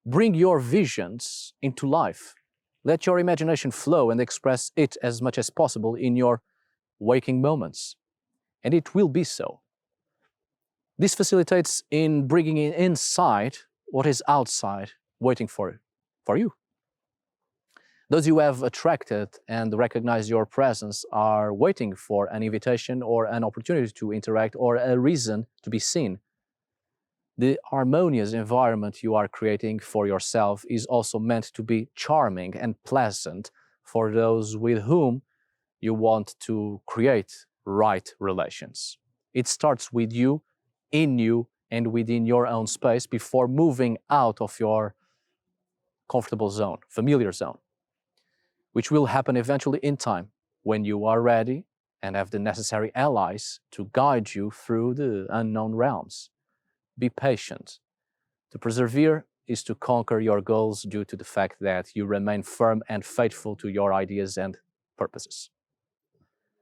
Bring your visions into life. Let your imagination flow and express it as much as possible in your waking moments, and it will be so. This facilitates in bringing inside what is outside waiting for you. Those you have attracted and recognize your presence are waiting for an invitation or an opportunity to interact or a reason to be seen. The harmonious environment you are creating for yourself is also meant to be charming and pleasant for those with whom you want to create right relations. It starts with you, in you, and within your own space before moving out of your comfortable zone, familiar zone, which will happen eventually in time when you are ready and have the necessary allies to guide you through the unknown realms. Be patient. To persevere is to conquer your goals due to the fact that you remain firm and faithful to your ideas and purposes.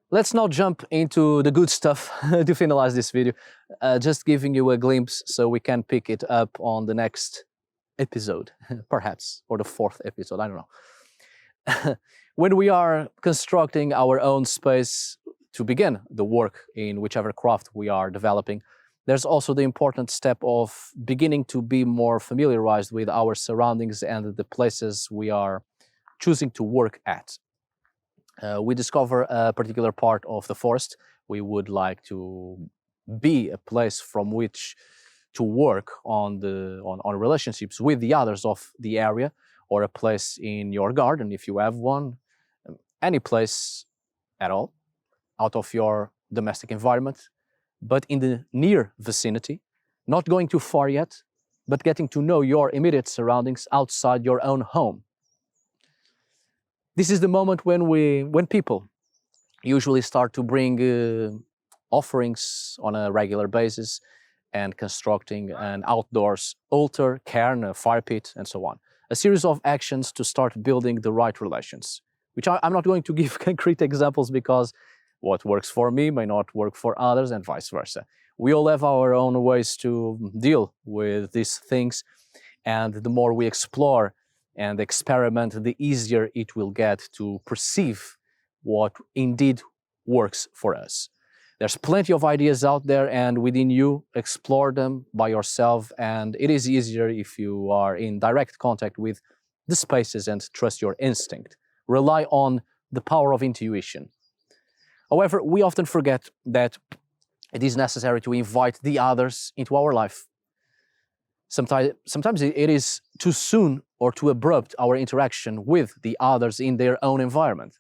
Let's now jump into the good stuff to finalize this video, just giving you a glimpse so we can pick it up on the next episode, perhaps, or the 4th episode, I don't know. When we are constructing our own space to begin the work in whichever craft we are developing, there's also the important step of beginning to be more familiarized with our surroundings and the places we are choosing to work at. We discover a particular part of the forest. We would like to be a place from which to work on relationships with the others of the area, or a place in your garden if you have one, any place at all, out of your domestic environment, but in the near vicinity, not going too far yet, but getting to know your immediate surroundings outside your own home. This is the moment when people usually start to bring offerings on a regular basis and constructing an outdoors altar, cairn, a fire pit, and so on. A series of actions to start building the right relations, which I'm not going to give concrete examples because what works for me may not work for others and vice versa. We all have our own ways to deal with these things, and the more we explore and experiment, the easier it will get to perceive what indeed works for us. There's plenty of ideas out there, and within you, explore them by yourself, and it is easier if you are in direct contact with the spaces and trust your instinct. Rely on the power of intuition. However, we often forget that it is necessary to invite the others into our life. Sometimes it is too soon or too abrupt, our interaction with the others in their own environment.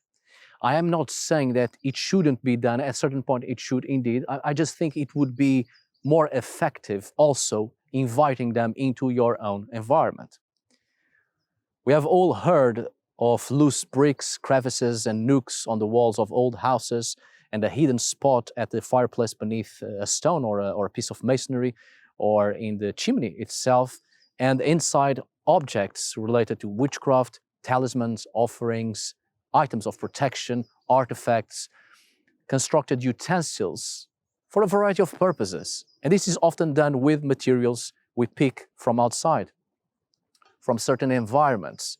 I am not saying that it shouldn't be done. At a certain point, it should indeed. I just think it would be more effective also inviting them into your own environment. We have all heard of loose bricks, crevices, and nooks on the walls of old houses, and a hidden spot at the fireplace beneath a stone or a piece of masonry, or in the chimney itself, and inside objects related to witchcraft, talismans, offerings, items of protection, artifacts, constructed utensils for a variety of purposes. And this is often done with materials we pick from outside, from certain environments,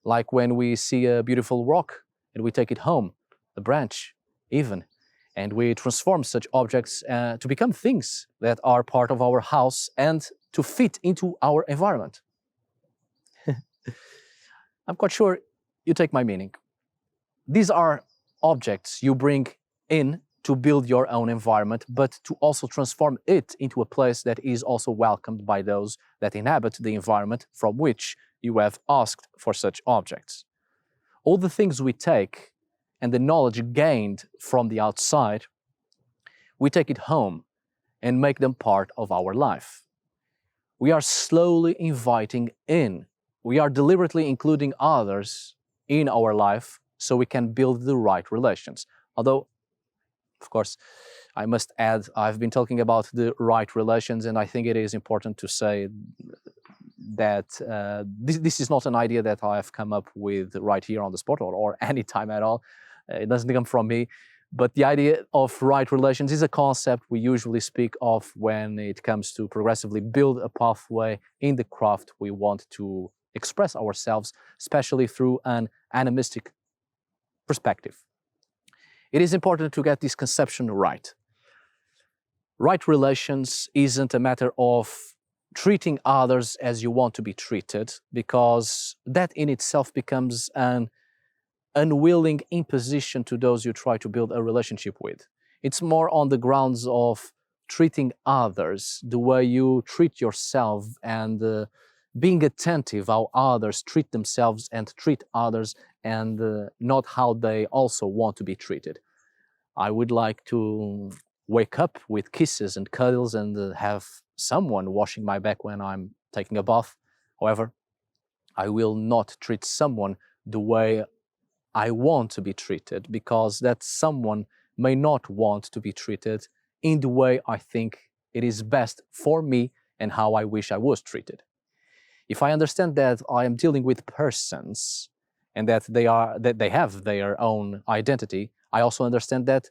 like when we see a beautiful rock and we take it home, a branch even, and we transform such objects to become things that are part of our house and to fit into our environment. I'm quite sure you take my meaning. These are objects you bring in to build your own environment, but to also transform it into a place that is also welcomed by those that inhabit the environment from which you have asked for such objects. All the things we take and the knowledge gained from the outside, we take it home and make them part of our life. We are slowly inviting in. We are deliberately including others in our life so we can build the right relations. Although, of course, I must add, I've been talking about the right relations, and I think it is important to say that this is not an idea that I have come up with right here on the spot or any time at all. It doesn't come from me. But the idea of right relations is a concept we usually speak of when it comes to progressively build a pathway in the craft we want to express ourselves, especially through an animistic perspective. It is important to get this conception right. Right relations isn't a matter of treating others as you want to be treated, because that in itself becomes an unwilling imposition to those you try to build a relationship with. It's more on the grounds of treating others the way you treat yourself, and being attentive how others treat themselves and treat others, and not how they also want to be treated. I would like to wake up with kisses and cuddles and have someone washing my back when I'm taking a bath. However, I will not treat someone the way I want to be treated, because that someone may not want to be treated in the way I think it is best for me and how I wish I was treated. If I understand that I am dealing with persons and that they have their own identity, I also understand that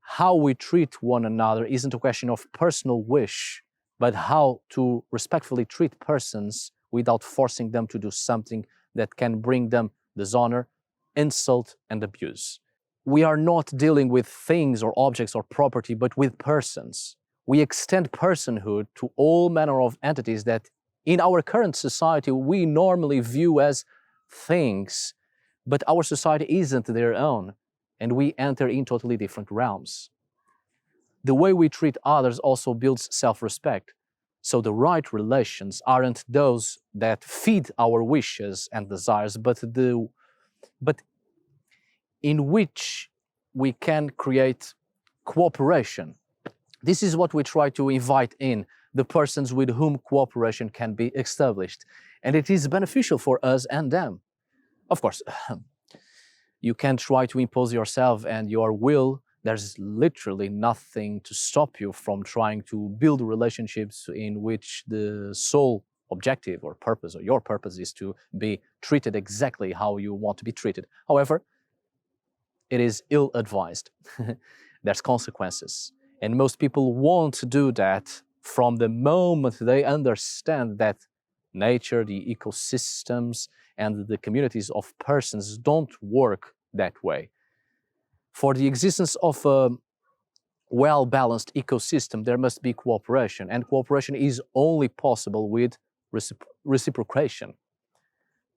how we treat one another isn't a question of personal wish, but how to respectfully treat persons without forcing them to do something that can bring them dishonor, insult, and abuse. We are not dealing with things or objects or property, but with persons. We extend personhood to all manner of entities that in our current society we normally view as things, but our society isn't their own, and we enter in totally different realms. The way we treat others also builds self-respect. So the right relations aren't those that feed our wishes and desires, but in which we can create cooperation. This is what we try to invite in, the persons with whom cooperation can be established. And it is beneficial for us and them. Of course, you can try to impose yourself and your will. There's literally nothing to stop you from trying to build relationships in which the sole objective or purpose, or your purpose, is to be treated exactly how you want to be treated. However, it is ill-advised. There's consequences. And most people won't do that from the moment they understand that nature, the ecosystems, and the communities of persons don't work that way. For the existence of a well-balanced ecosystem, there must be cooperation, and cooperation is only possible with reciprocation.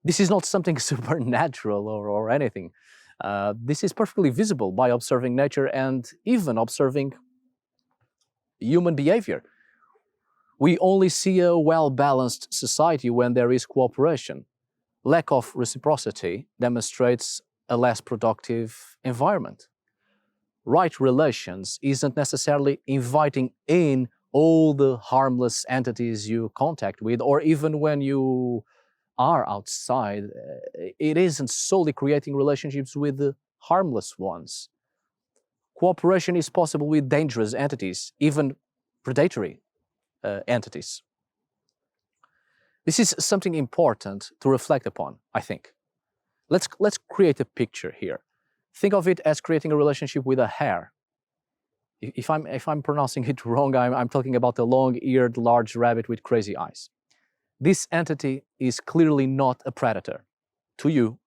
This is not something supernatural or anything. This is perfectly visible by observing nature and even observing human behavior. We only see a well-balanced society when there is cooperation. Lack of reciprocity demonstrates a less productive environment. Right relations isn't necessarily inviting in all the harmless entities you contact with, or even when you are outside, it isn't solely creating relationships with the harmless ones. Cooperation is possible with dangerous entities, even predatory entities. This is something important to reflect upon, I think. Let's create a picture here. Think of it as creating a relationship with a hare. If I'm pronouncing it wrong, I'm talking about the long-eared large rabbit with crazy eyes. This entity is clearly not a predator to you,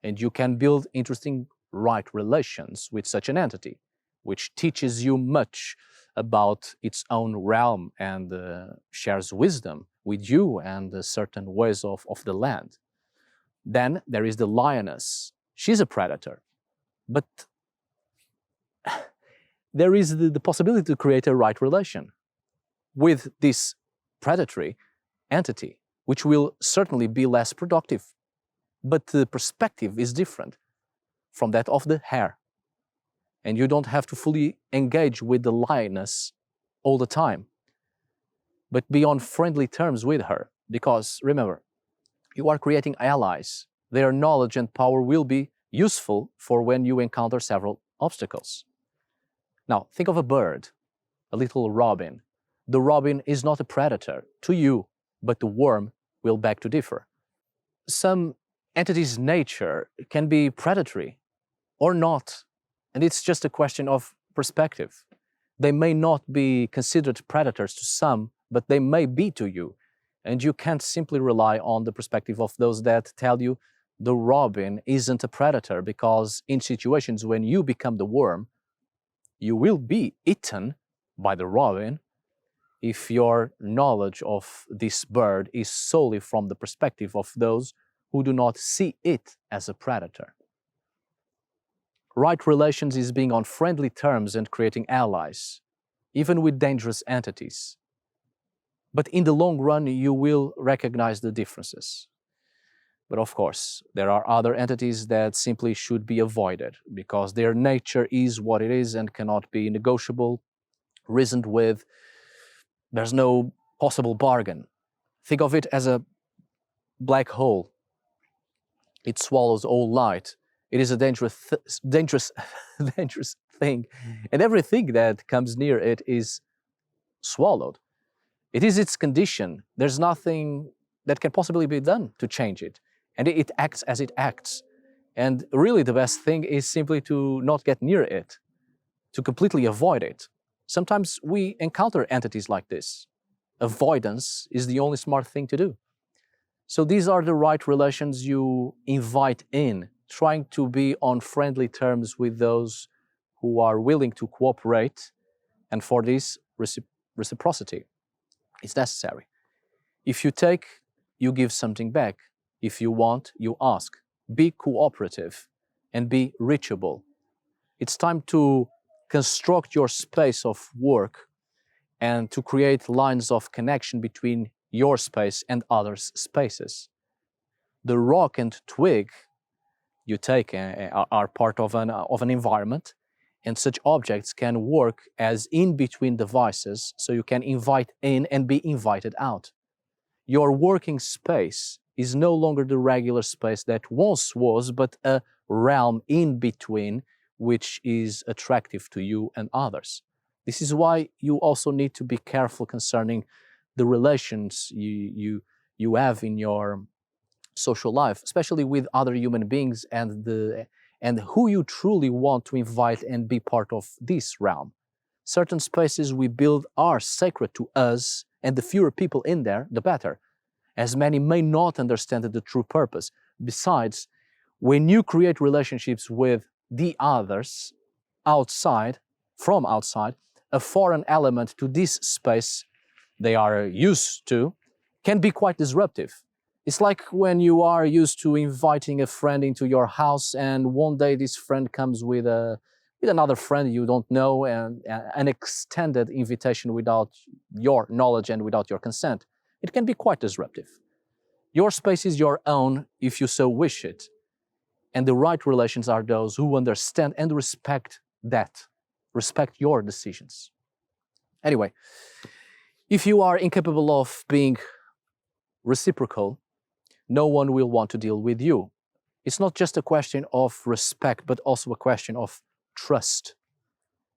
and you can build interesting right relations with such an entity, which teaches you much about its own realm and shares wisdom with you and certain ways of the land. Then there is the lioness. She's a predator, but there is the possibility to create a right relation with this predatory entity, which will certainly be less productive. But the perspective is different from that of the hare. And you don't have to fully engage with the lioness all the time, but be on friendly terms with her. Because remember, you are creating allies. Their knowledge and power will be useful for when you encounter several obstacles. Now, think of a bird, a little robin. The robin is not a predator to you, but the worm will beg to differ. Some entities' nature can be predatory or not, and it's just a question of perspective. They may not be considered predators to some, but they may be to you, and you can't simply rely on the perspective of those that tell you the robin isn't a predator, because in situations when you become the worm, you will be eaten by the robin if your knowledge of this bird is solely from the perspective of those who do not see it as a predator. Right relations is being on friendly terms and creating allies, even with dangerous entities. But in the long run, you will recognize the differences. But of course, there are other entities that simply should be avoided because their nature is what it is and cannot be negotiable, reasoned with. There's no possible bargain. Think of it as a black hole. It swallows all light. It is a dangerous thing, and everything that comes near it is swallowed. It is its condition. There's nothing that can possibly be done to change it, and it acts as it acts. And really the best thing is simply to not get near it, to completely avoid it. Sometimes we encounter entities like this. Avoidance is the only smart thing to do. So these are the right relations you invite in, trying to be on friendly terms with those who are willing to cooperate, and for this, reciprocity is necessary. If you take, you give something back. If you want, you ask. Be cooperative and be reachable. It's time to construct your space of work and to create lines of connection between your space and others' spaces. The rock and twig you take are part of an environment, and such objects can work as in-between devices, so you can invite in and be invited out. Your working space is no longer the regular space that once was, but a realm in between, which is attractive to you and others. This is why you also need to be careful concerning the relations you have in your social life, especially with other human beings, and who you truly want to invite and be part of this realm. Certain spaces we build are sacred to us, and the fewer people in there, the better, as many may not understand the true purpose. Besides, when you create relationships with the others outside, from outside, a foreign element to this space they are used to can be quite disruptive. It's like when you are used to inviting a friend into your house, and one day this friend comes with with another friend you don't know, and an extended invitation without your knowledge and without your consent. It can be quite disruptive. Your space is your own if you so wish it, and the right relations are those who understand and respect that, respect your decisions. Anyway, if you are incapable of being reciprocal, no one will want to deal with you. It's not just a question of respect, but also a question of trust.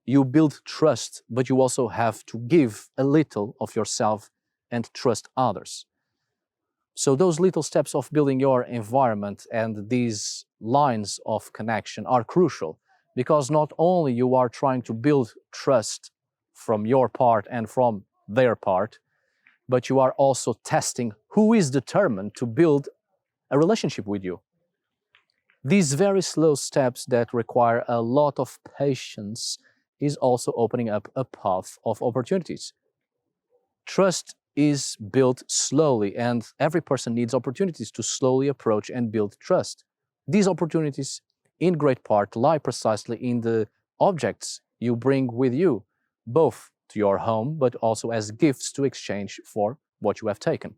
You build trust, but you also have to give a little of yourself and trust others. So those little steps of building your environment and these lines of connection are crucial, because not only you are trying to build trust from your part and from their part, but you are also testing who is determined to build a relationship with you. These very slow steps that require a lot of patience is also opening up a path of opportunities. Trust is built slowly, and every person needs opportunities to slowly approach and build trust. These opportunities, in great part, lie precisely in the objects you bring with you, both to your home, but also as gifts to exchange for what you have taken.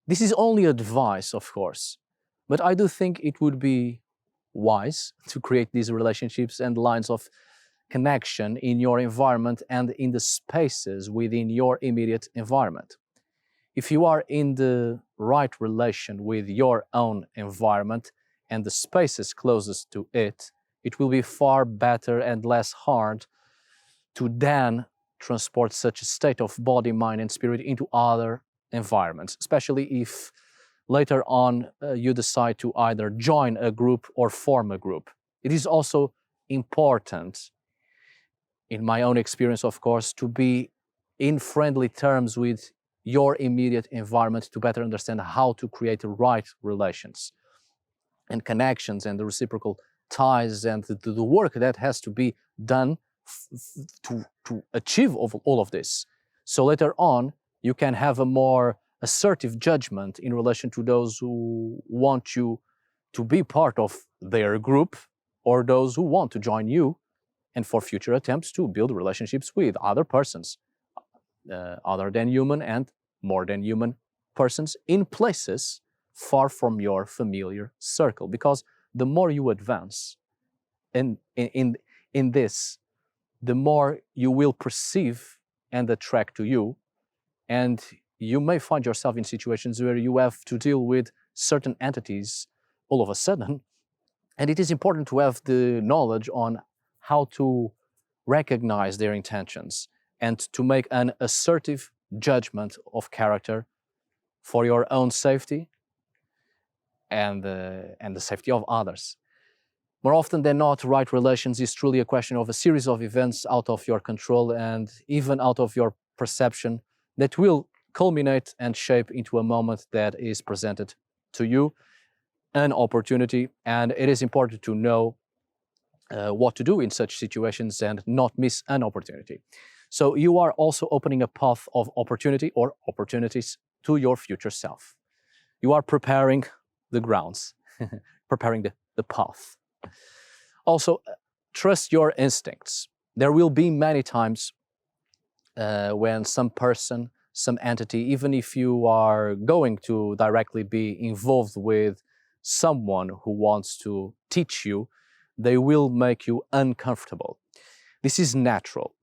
This is only advice, of course, but I do think it would be wise to create these relationships and lines of connection in your environment and in the spaces within your immediate environment. If you are in the right relation with your own environment and the spaces closest to it, it will be far better and less hard to then transport such a state of body, mind, and spirit into other environments, especially if later on you decide to either join a group or form a group. It is also important, in my own experience, of course, to be in friendly terms with your immediate environment to better understand how to create the right relations and connections and the reciprocal ties and the work that has to be done to achieve all of this. So later on, you can have a more assertive judgment in relation to those who want you to be part of their group or those who want to join you, and for future attempts to build relationships with other persons, other than human and more than human persons in places far from your familiar circle. Because the more you advance in this, the more you will perceive and attract to you, and you may find yourself in situations where you have to deal with certain entities all of a sudden, and it is important to have the knowledge on how to recognize their intentions and to make an assertive judgment of character for your own safety and the safety of others. More often than not, right relations is truly a question of a series of events out of your control and even out of your perception that will culminate and shape into a moment that is presented to you, an opportunity, and it is important to know what to do in such situations and not miss an opportunity. So you are also opening a path of opportunity or opportunities to your future self. You are preparing the grounds, preparing the path. Also, trust your instincts. There will be many times when some person, some entity, even if you are going to directly be involved with someone who wants to teach you, they will make you uncomfortable. This is natural.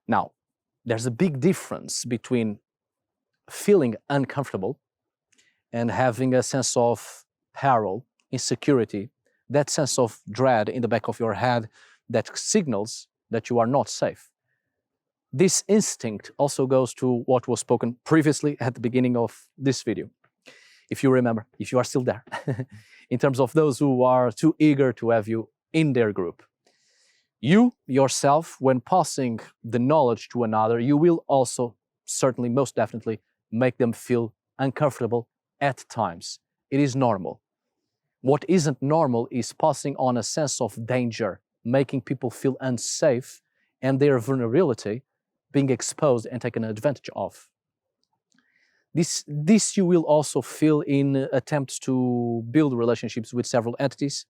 Now, there's a big difference between feeling uncomfortable and having a sense of peril, insecurity, that sense of dread in the back of your head that signals that you are not safe. This instinct also goes to what was spoken previously at the beginning of this video. If you remember, if you are still there, in terms of those who are too eager to have you in their group. You, yourself, when passing the knowledge to another, you will also, certainly, most definitely, make them feel uncomfortable at times. It is normal. What isn't normal is passing on a sense of danger, making people feel unsafe and their vulnerability being exposed and taken advantage of. This you will also feel in attempts to build relationships with several entities.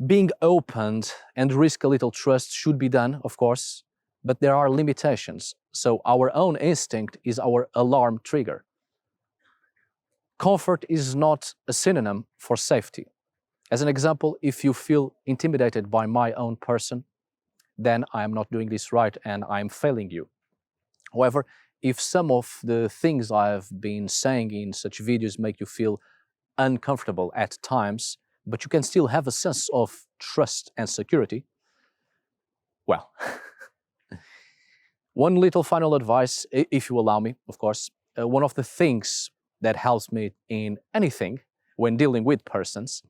Being opened and risk a little trust should be done, of course, but there are limitations. So our own instinct is our alarm trigger. Comfort is not a synonym for safety. As an example, if you feel intimidated by my own person, then I am not doing this right and I am failing you. However, if some of the things I've been saying in such videos make you feel uncomfortable at times, but you can still have a sense of trust and security, well, one little final advice, if you allow me, of course. One of the things that helps me in anything when dealing with persons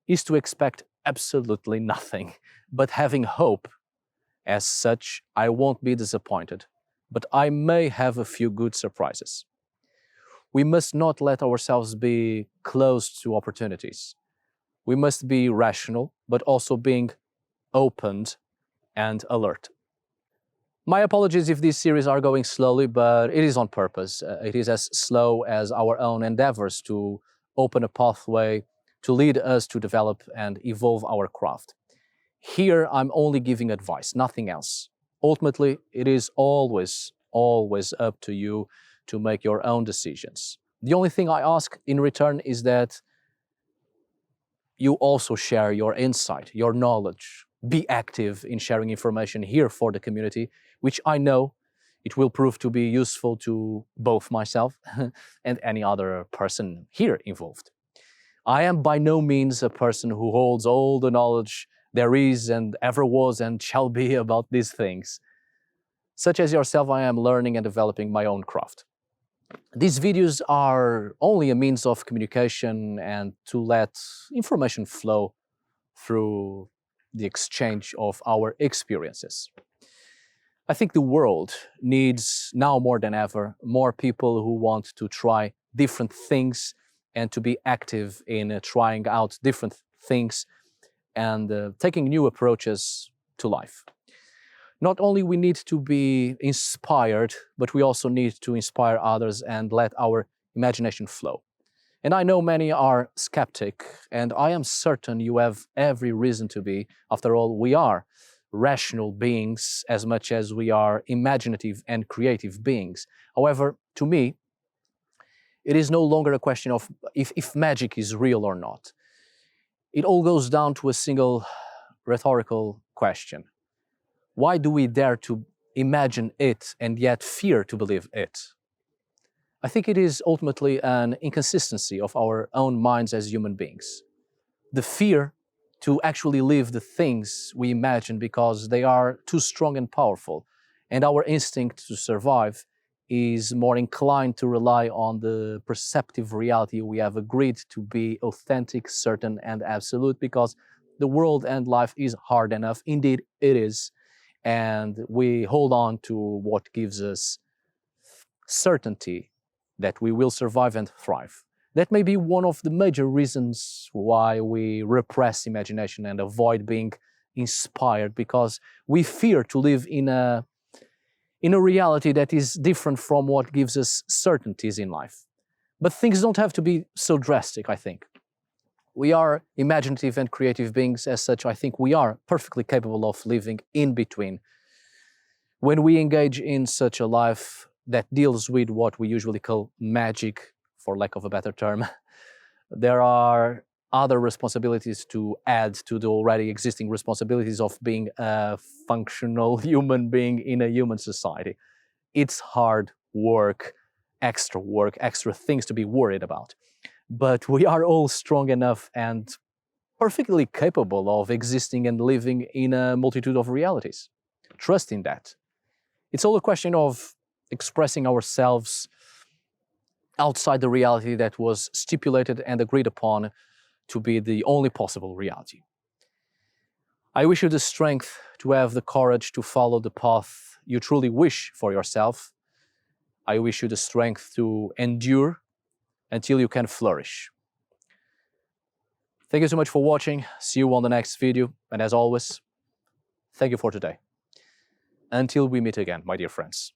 is to expect absolutely nothing, but having hope. As such, I won't be disappointed, but I may have a few good surprises. We must not let ourselves be closed to opportunities. We must be rational, but also being opened and alert. My apologies if these series are going slowly, but it is on purpose. It is as slow as our own endeavors to open a pathway to lead us to develop and evolve our craft. Here, I'm only giving advice, nothing else. Ultimately, it is always up to you to make your own decisions. The only thing I ask in return is that you also share your insight, your knowledge. Be active in sharing information here for the community, which I know it will prove to be useful to both myself and any other person here involved. I am by no means a person who holds all the knowledge there is and ever was and shall be about these things. Such as yourself, I am learning and developing my own craft. These videos are only a means of communication and to let information flow through the exchange of our experiences. I think the world needs, now more than ever, more people who want to try different things and to be active in trying out different things and taking new approaches to life. Not only we need to be inspired, but we also need to inspire others and let our imagination flow. And I know many are skeptic, and I am certain you have every reason to be. After all, we are rational beings as much as we are imaginative and creative beings. However, to me, it is no longer a question of if magic is real or not. It all goes down to a single rhetorical question. Why do we dare to imagine it and yet fear to believe it? I think it is ultimately an inconsistency of our own minds as human beings. The fear to actually live the things we imagine because they are too strong and powerful, and our instinct to survive is more inclined to rely on the perceptive reality we have agreed to be authentic, certain, and absolute, because the world and life is hard enough. Indeed, it is. And we hold on to what gives us certainty that we will survive and thrive. That may be one of the major reasons why we repress imagination and avoid being inspired, because we fear to live in a reality that is different from what gives us certainties in life. But things don't have to be so drastic, I think. We are imaginative and creative beings. As such, I think we are perfectly capable of living in between. When we engage in such a life that deals with what we usually call magic, for lack of a better term, there are other responsibilities to add to the already existing responsibilities of being a functional human being in a human society. It's hard work, extra things to be worried about. But we are all strong enough and perfectly capable of existing and living in a multitude of realities. Trust in that. It's all a question of expressing ourselves outside the reality that was stipulated and agreed upon to be the only possible reality. I wish you the strength to have the courage to follow the path you truly wish for yourself. I wish you the strength to endure until you can flourish. Thank you so much for watching. See you on the next video. And as always, thank you for today. Until we meet again, my dear friends.